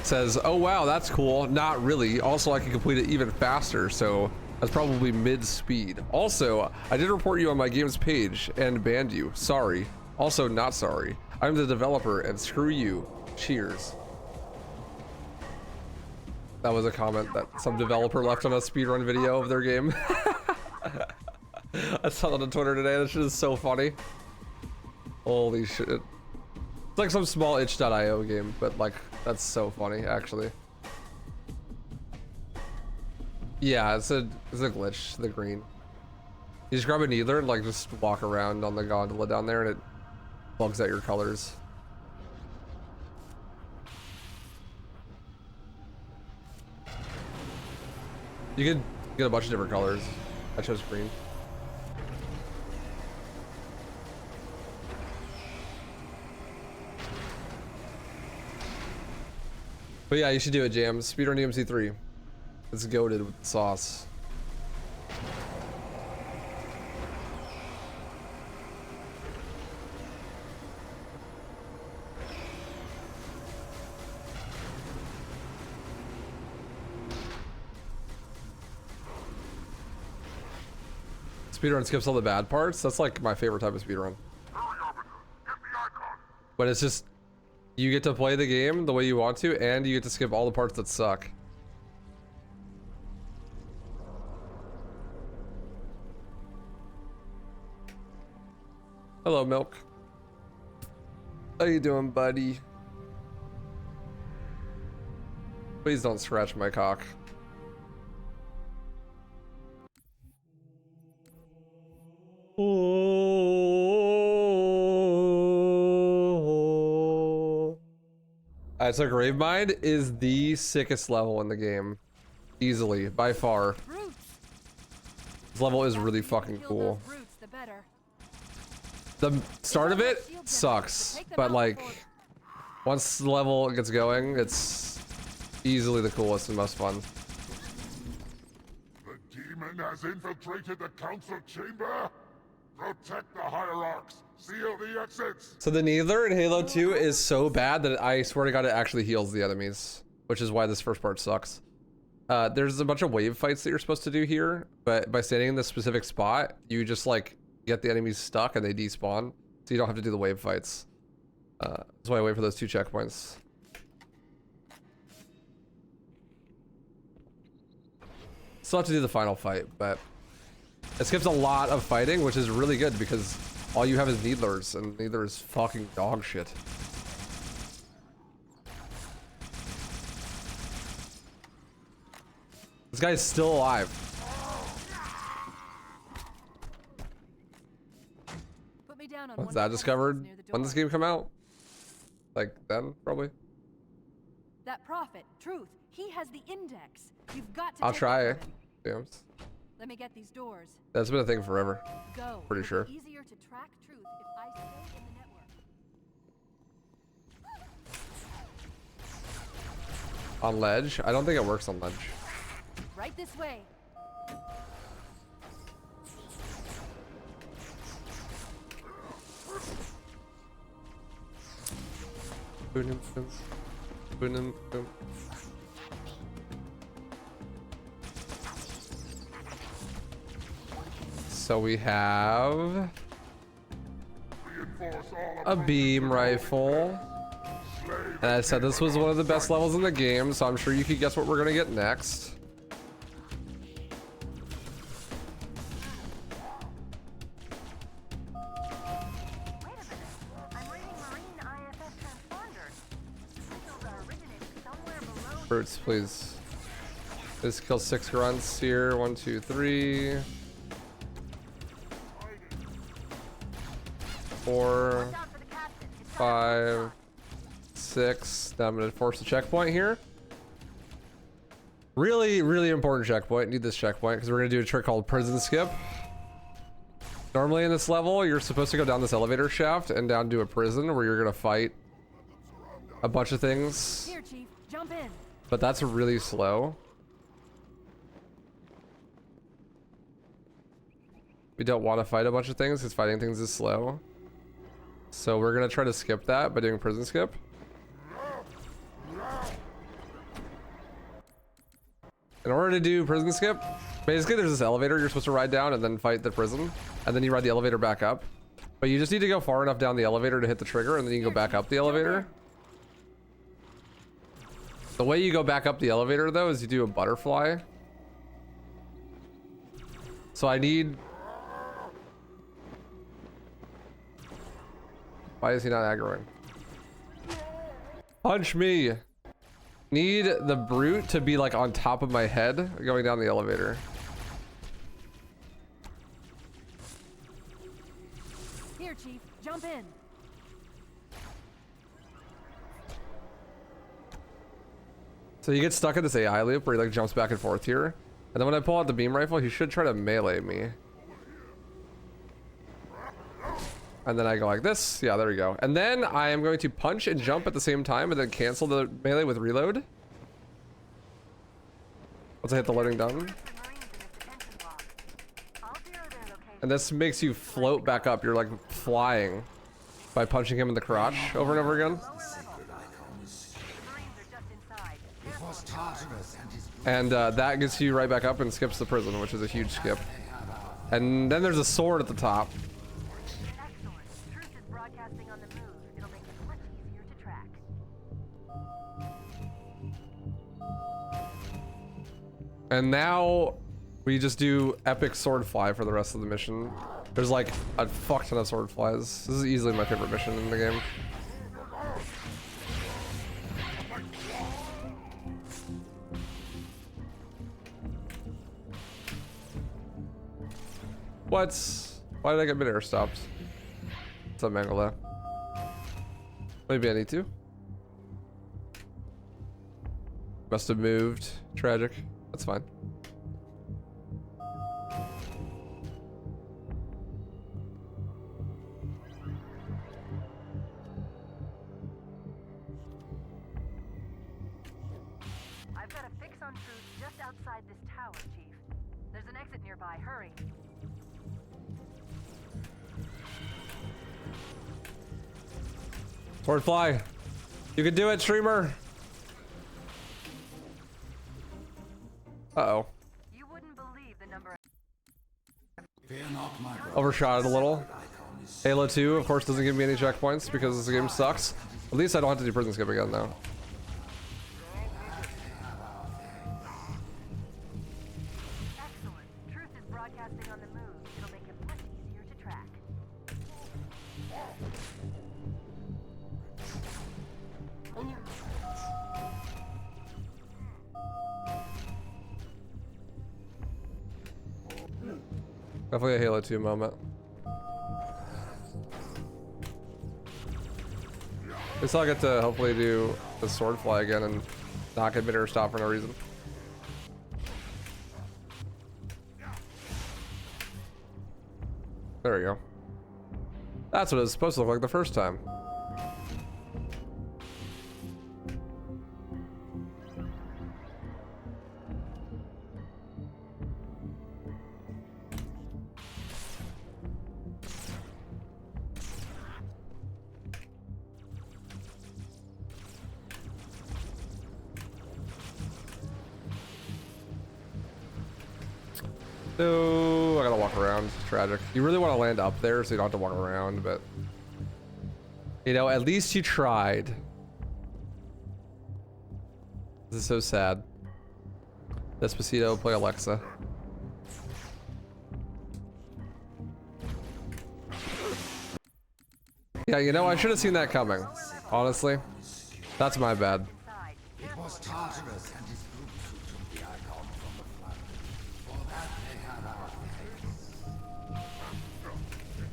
says, "Oh wow, that's cool. Not really. Also, I can complete it even faster, so that's probably mid-speed. Also, I did report you on my games page and banned you. Sorry. Also, not sorry. I'm the developer, and screw you. Cheers." That was a comment that some developer left on a speedrun video of their game. I saw that on Twitter today. That shit is so funny. Holy shit. It's like some small itch.io game, but like, that's so funny, actually. Yeah, it's a glitch, the green. You just grab a needler and like just walk around on the gondola down there and it bugs out your colors. You could get a bunch of different colors. I chose green. But yeah, you should do it, Jams. Speedrun DMC3. It's goated with sauce. Speedrun skips all the bad parts. That's like my favorite type of speedrun. But it's just, you get to play the game the way you want to, and you get to skip all the parts that suck. Hello, Milk. How you doing, buddy? Please don't scratch my cock. Alright, so Gravemind is the sickest level in the game. Easily, by far. This level is really fucking cool. The start of it sucks, but like, once the level gets going, it's easily the coolest and most fun. The demon has infiltrated the council chamber. Protect the hierarchs. Seal the exits. So the Needler in Halo 2 is so bad that I swear to God it actually heals the enemies, which is why this first part sucks. There's a bunch of wave fights that you're supposed to do here, but by standing in this specific spot, you just like get the enemies stuck and they despawn, so you don't have to do the wave fights. That's why I wait for those 2 checkpoints. Still have to do the final fight, but it skips a lot of fighting, which is really good because all you have is Needlers, and Needler is fucking dog shit. This guy's still alive. Put me down on What's that discovered? When does this game come out? Like then, probably? That prophet, Truth, he has the index. You've got to I'll try. it. Damn. Let me get these doors. That's been a thing forever. Go. Pretty sure. It'll be easier to track Truth if I stay in the network. On ledge? I don't think it works on ledge. Right this way. Boom, boom, boom, boom. So we have a beam rifle. And I said this was one of the best levels in the game, so I'm sure you could guess what we're gonna get next. Fruits, please. This kills 6 grunts here. 1, 2, 3. 4. 5, 6. Now I'm gonna force the checkpoint here. Really, really important checkpoint. Need this checkpoint because we're gonna do a trick called prison skip. Normally in this level, you're supposed to go down this elevator shaft and down to a prison where you're gonna fight a bunch of things. Here, Chief, jump in. But that's really slow. We don't want to fight a bunch of things because fighting things is slow. So we're gonna try to skip that by doing prison skip. In order to do prison skip, basically there's this elevator you're supposed to ride down and then fight the prison, and then you ride the elevator back up. But you just need to go far enough down the elevator to hit the trigger, and then you can go back up the elevator. The way you go back up the elevator though is you do a butterfly. So I need... Why is he not aggroing? Punch me! Need the brute to be like on top of my head going down the elevator. Here, Chief, jump in. So you get stuck in this AI loop where he like jumps back and forth here. And then when I pull out the beam rifle, he should try to melee me. And then I go like this. Yeah, there we go. And then I am going to punch and jump at the same time and then cancel the melee with reload. Once I hit the loading done. And this makes you float back up. You're like flying by punching him in the crotch over and over again. And that gets you right back up and skips the prison, which is a huge skip. And then there's a sword at the top. And now we just do epic sword fly for the rest of the mission. There's like a fuck ton of sword flies. This is easily my favorite mission in the game. What? Why did I get mid-air stopped? What's up, Mangala? Maybe I need to. Must have moved. Tragic. That's fine. I've got a fix on Truth just outside this tower, Chief. There's an exit nearby. Hurry. Sword fly. You can do it, streamer. Uh-oh. You wouldn't believe the number Overshot it a little. Halo 2, of course, doesn't give me any checkpoints because the game sucks. At least I don't have to do prison skip again, though. Excellent. Truth is broadcasting on the move. It'll make him much easier to track. Definitely a Halo 2 moment. At least I'll get to hopefully do the sword fly again and not get mid-air stop for no reason. There we go. That's what it was supposed to look like the first time. No, I gotta walk around. Tragic. You really want to land up there so you don't have to walk around, but you know, at least you tried. This is so sad. Despacito, play Alexa. Yeah, you know, I should have seen that coming. Honestly, that's my bad. It was Tartarus and his group who took the icon from the flood. For that they have our thanks.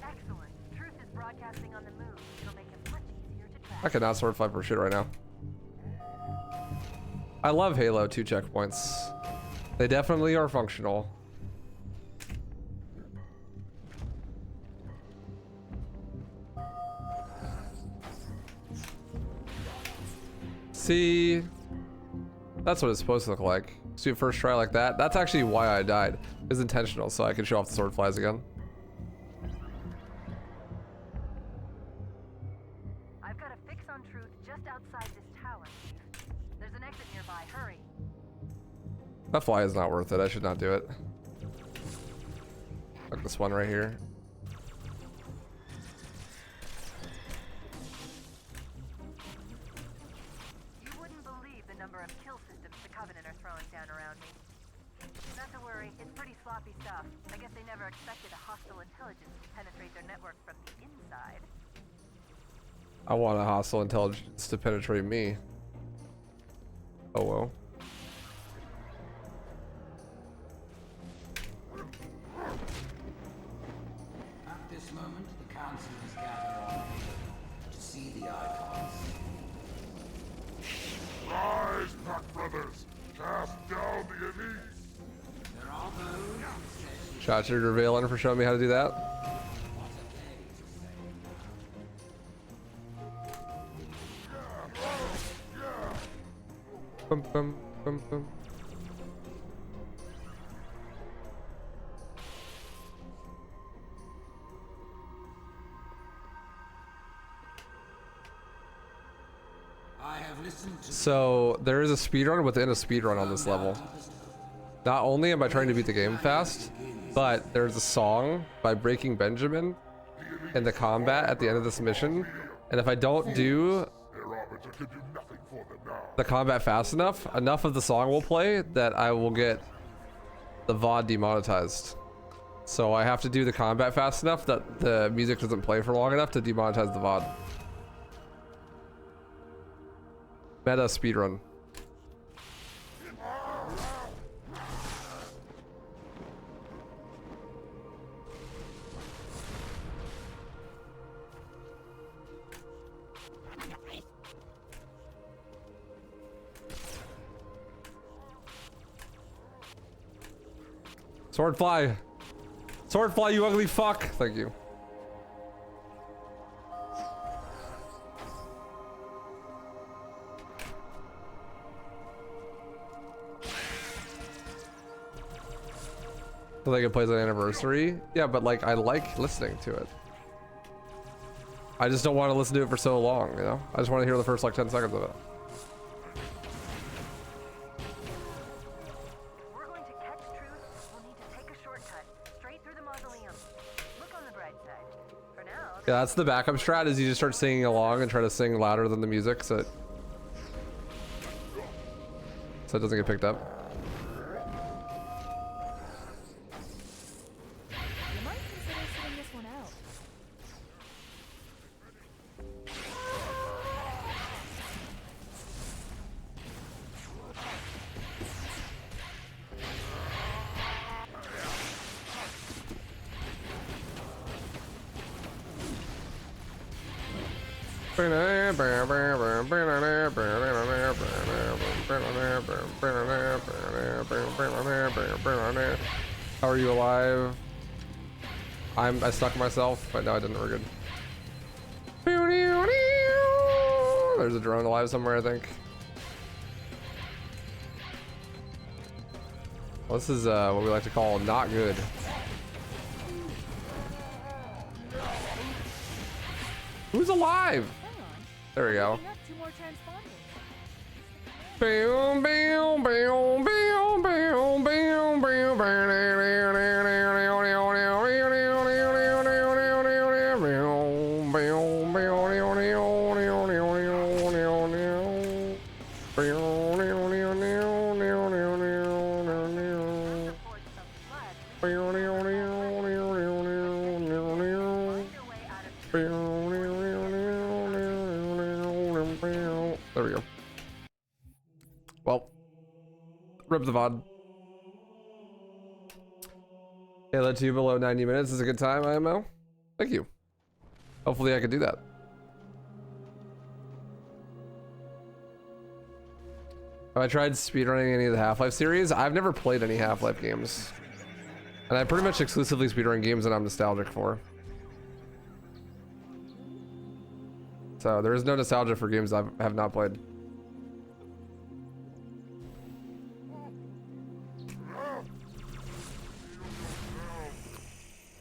Excellent. Truth is broadcasting on the move. It'll make him much easier I cannot sword fly for shit right now. I love Halo 2 checkpoints. They definitely are functional. See, that's what it's supposed to look like. So your first try like that. That's actually why I died. It's intentional, so I can show off the sword flies again. I've got a fix on truth just outside this tower. There's an exit nearby. Hurry. That fly is not worth it. I should not do it. Like this one right here. You wouldn't believe the number of kill systems the Covenant are throwing down around me. Not to worry, it's pretty sloppy stuff. I guess they never expected a hostile intelligence to penetrate their network from the inside. I want a hostile intelligence to penetrate me. Oh well. At this moment, the council is gathered on to see the icons. Rise, Pack Brothers! Cast down the elites! There are those who say Shout out to Revealing for showing me how to do that. what a day to say. Bum, bum, bum, bum. I have listened to So there is a speedrun within a speedrun on this level. Not only am I trying to beat the game fast, but there's a song by Breaking Benjamin in the combat at the end of this mission. And if I don't do Their arbiter can do nothing for them now. the combat fast enough of the song will play that I will get the VOD demonetized. So I have to do the combat fast enough that the music doesn't play for long enough to demonetize the VOD. Meta speedrun. Sword fly. Sword fly, you ugly fuck. Thank you. So like it plays on anniversary. Yeah, but like I like listening to it. I just don't want to listen to it for so long, you know? I just want to hear the first like 10 seconds of it. If we're going to catch truth, we'll need to take a shortcut straight through the mausoleum. Look on the bright side. For now, Yeah, that's the backup strat is you just start singing along and try to sing louder than the music so it doesn't get picked up. You might consider sitting this one out. How are you alive? I stuck myself, but no, I didn't. We're good. There's a drone alive somewhere, I think. Well, this is what we like to call not good. Who's alive? Hang on. There we go. Picking up 2 more transponders. Boom, boom, boom, boom, boom, boom, boom, There we go. Well, rip the VOD. Halo 2 below 90 minutes is a good time, IMO. Thank you. Hopefully I could do that. Have I tried speedrunning any of the Half-Life series? I've never played any Half-Life games. And I pretty much exclusively speedrun games that I'm nostalgic for. So there is no nostalgia for games I have not played.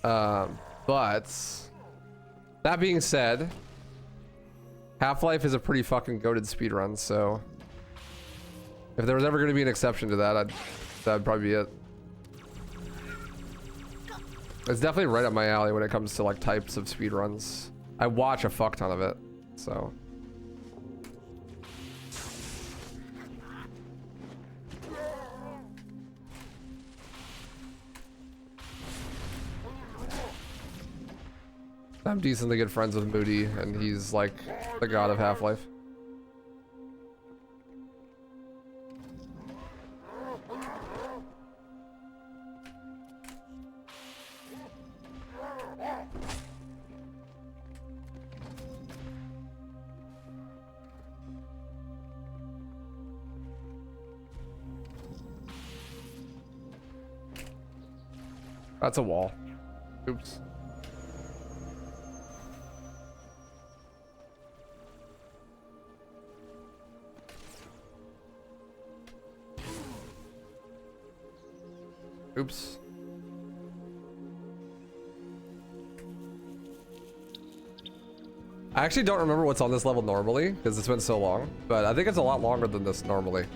But that being said, Half-Life is a pretty fucking goated speedrun, so if there was ever going to be an exception to that, that'd probably be it. It's definitely right up my alley when it comes to like types of speedruns. I watch a fuck ton of it, so. I'm decently good friends with Moody, and he's like the god of Half-Life. That's a wall. Oops. Oops. I actually don't remember what's on this level normally because it's been so long, but I think it's a lot longer than this normally.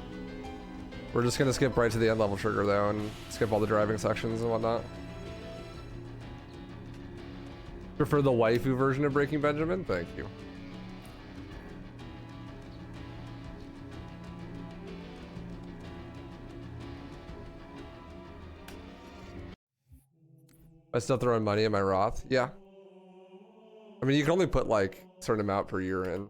We're just gonna skip right to the end level trigger though and skip all the driving sections and whatnot. Prefer the waifu version of Breaking Benjamin? Thank you. I still throwing money in my Roth? Yeah. I mean, you can only put like a certain amount per year in.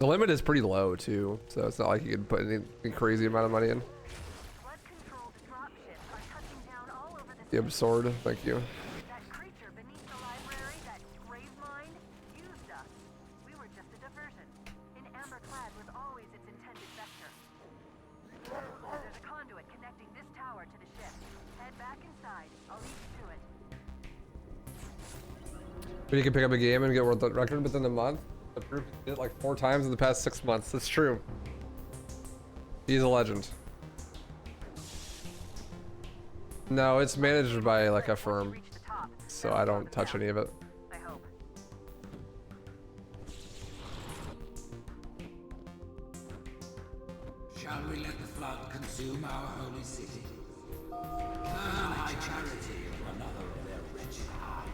The limit is pretty low too, so it's not like you can put any crazy amount of money in. The absurd, thank you. That creature beneath the library, that grave mind, used us. We were just a diversion. An amber clad was always its intended vector. There's a conduit connecting this tower to the ship. Head back inside. I'll lead you to it. But you can pick up a game and get world record within a month. The proof did it like 4 times in the past 6 months. That's true. He's a legend. No, it's managed by like a firm, so I don't touch any of it. I hope. Shall we let the flood consume our holy city? Turn my charity into another of their wretched hive.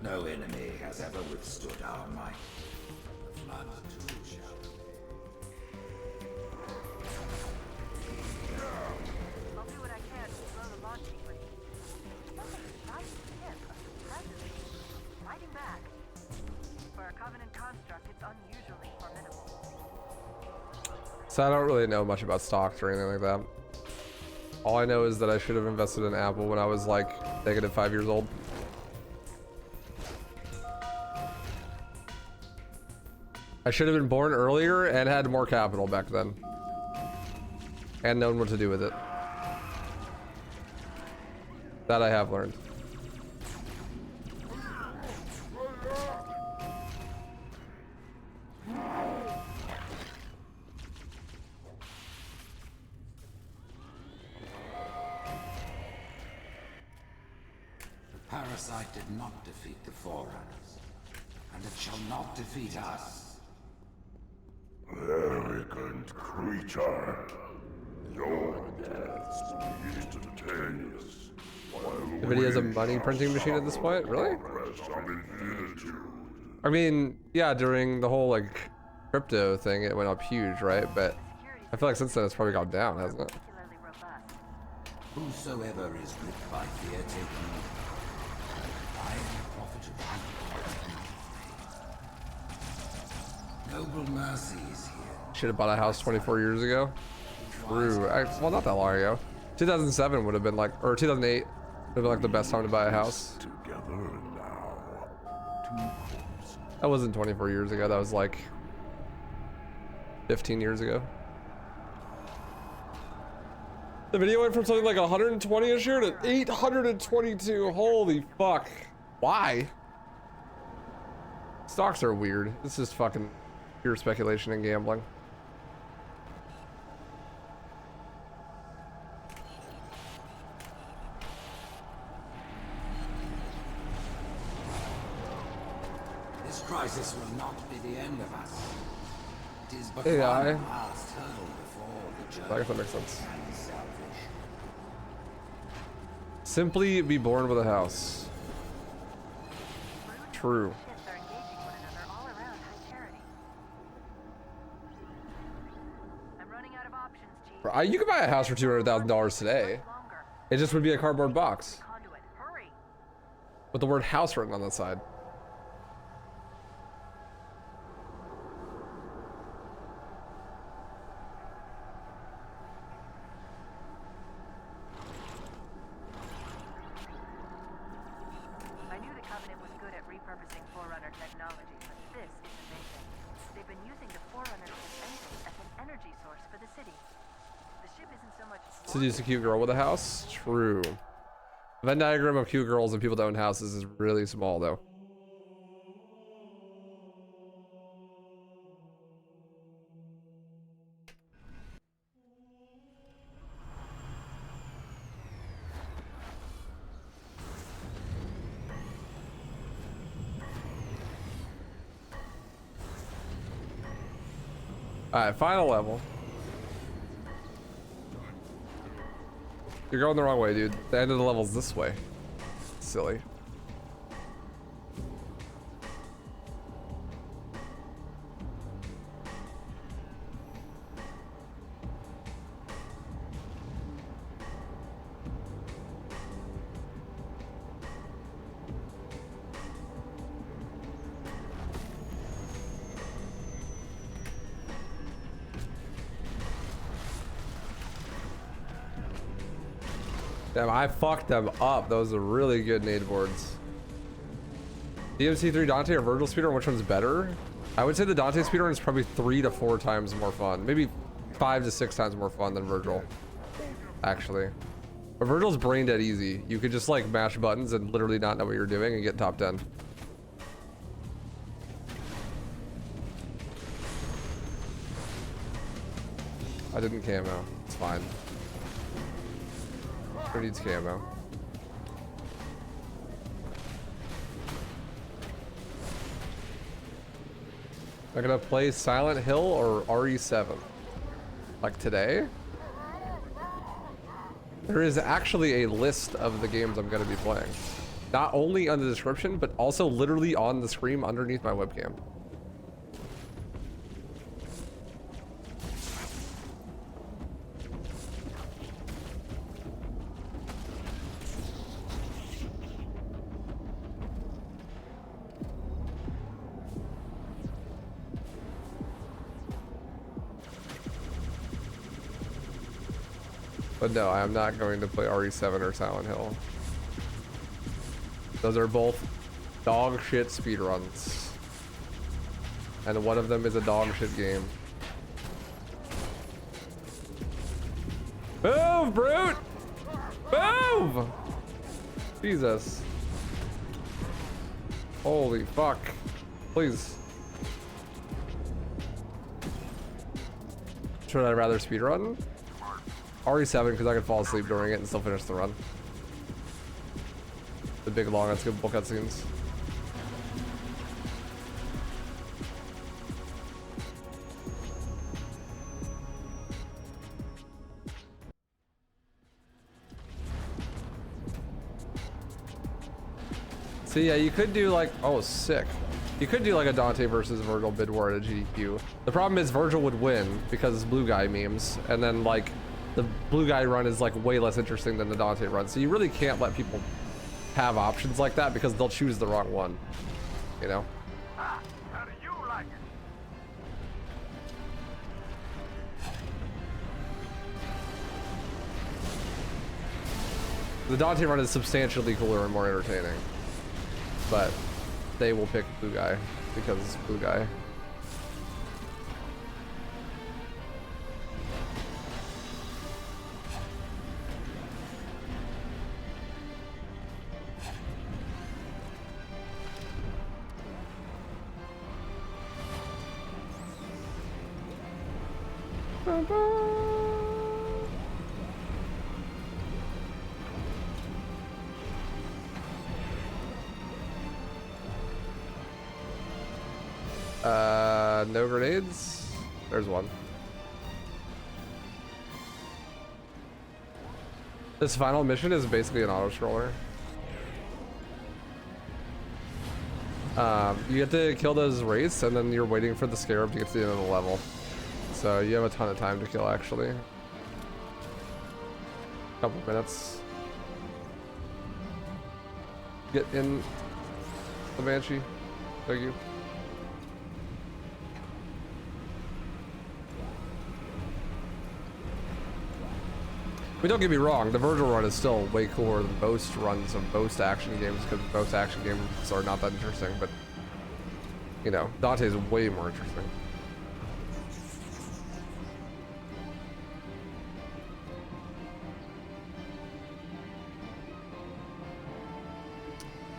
No enemy has ever withstood our might. The flood too shall. I'll do what I can to slow the launch sequence. Something inside the ship, a presence, fighting back. For a Covenant construct, it's unusually formidable. So I don't really know much about stocks or anything like that. All I know is that I should have invested in Apple when I was like -5 years old. I should have been born earlier and had more capital back then. And known what to do with it. That I have learned. Parasite did not defeat the Forerunners, and it shall not defeat us. Arrogant creature. Your deaths will be instantaneous. If he has a money printing machine at this point, really? I mean, yeah, during the whole like crypto thing, it went up huge, right? But I feel like since then it's probably gone down, hasn't it? Particularly robust. Whosoever is gripped by fear, take heed. I am the prophet of Noble mercy is here. Should have bought a house 24 years ago. True. Well, not that long ago. 2007 would have been like, or 2008 Maybe like the best time to buy a house. Together now. That wasn't 24 years ago. That was like 15 years ago. The video went from something like 120 a share to 822. Holy fuck. Why? Stocks are weird. This is fucking pure speculation and gambling. This crisis will not be the end of us. It is but AI. one last hurdle before the journey I guess that makes sense. and salvation. Simply be born with a house. True. Ships are engaging one another all around High Charity. I'm running out of options, Chief. You could buy a house for $200,000 today. Longer. It just would be a cardboard box Conduit. Hurry. with the word house written on the side. I knew the Covenant was good at repurposing Forerunner technology, but this is amazing. They've been using the Forerunner ship engine as an energy source for the city. The ship isn't so much... Seduce a cute girl with a house? True. Venn diagram of cute girls and people that own houses is really small though. Alright, final level. You're going the wrong way, dude. The end of the level's this way. Silly. Damn, I fucked them up. Those are really good nade boards. DMC3 Dante or Virgil speedrun, which one's better? I would say the Dante speedrun is probably 3 to 4 times more fun. Maybe 5 to 6 times more fun than Virgil, actually. But Virgil's brain dead easy. You could just like mash buttons and literally not know what you're doing and get top 10. I didn't camo. It's fine. Who needs camo? I'm gonna play Silent Hill or RE7. Like today? There is actually a list of the games I'm gonna be playing. Not only on the description, but also literally on the screen underneath my webcam. But no, I am not going to play RE7 or Silent Hill. Those are both dog shit speedruns. And one of them is a dog shit game. Move, brute! Move! Jesus. Holy fuck. Please. Should I rather speedrun? RE7 because I could fall asleep during it and still finish the run. The big long unskippable cutscenes. So yeah, you could do like, oh sick. You could do like a Dante versus Virgil bid war at a GDQ. The problem is Virgil would win because it's blue guy memes, and then like the blue guy run is like way less interesting than the Dante run. So you really can't let people have options like that because they'll choose the wrong one, you know? How do you like it? The Dante run is substantially cooler and more entertaining. But they will pick blue guy because it's blue guy. No grenades. There's one. This final mission is basically an auto scroller. You get to kill those wraiths, and then you're waiting for the scarab to get to the end of the level. So you have a ton of time to kill, actually. Couple minutes. Get in the Banshee. Thank you. I mean, don't get me wrong, the Virgil run is still way cooler than most runs of most action games, because most action games are not that interesting, but, you know, Dante is way more interesting.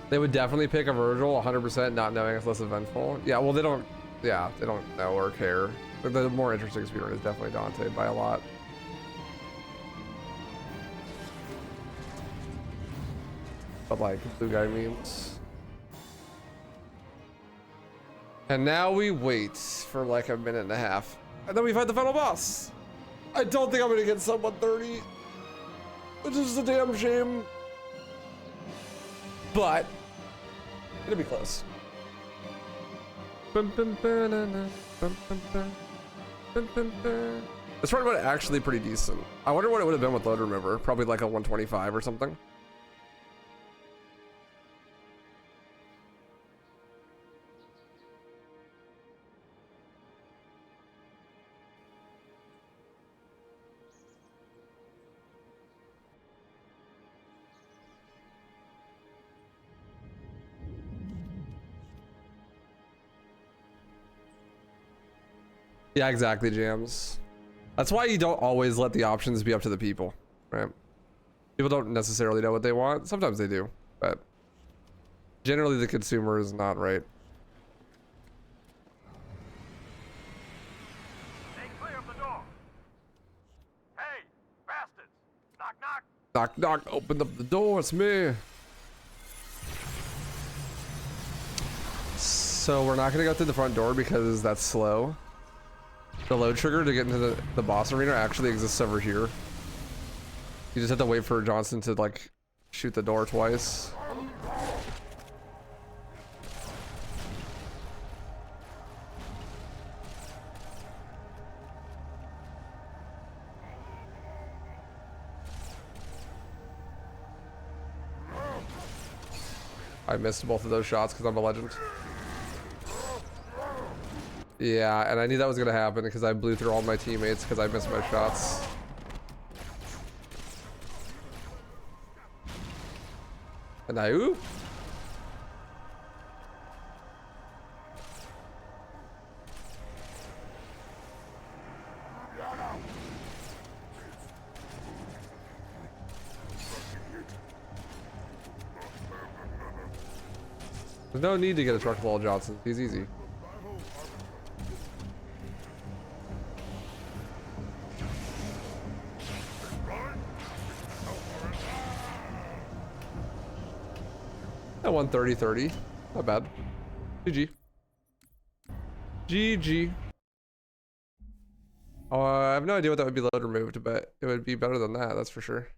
They would definitely pick a Virgil 100%, not knowing it's less eventful. Yeah, well, they don't know or care. The more interesting speedrun is definitely Dante by a lot. But like blue guy memes. And now we wait for like a minute and a half. And then we fight the final boss. I don't think I'm gonna get sub 130. Which is a damn shame. But it'll be close. This run was actually pretty decent. I wonder what it would have been with load remover. Probably like a 125 or something. Yeah, exactly, Jams. That's why you don't always let the options be up to the people, right? People don't necessarily know what they want. Sometimes they do, but generally the consumer is not right. Stay clear of the door. Hey, bastards! Knock, knock. Knock, knock, open up the door, it's me. So we're not gonna go through the front door because that's slow. The load trigger to get into the boss arena actually exists over here. You just have to wait for Johnson to like shoot the door twice. I missed both of those shots because I'm a legend. Yeah, and I knew that was gonna happen because I blew through all my teammates because I missed my shots. And I oop. There's no need to get a truck full of Johnson. He's easy. At 130-30. Not bad. GG. GG. Oh, I have no idea what that would be load removed, but it would be better than that, that's for sure.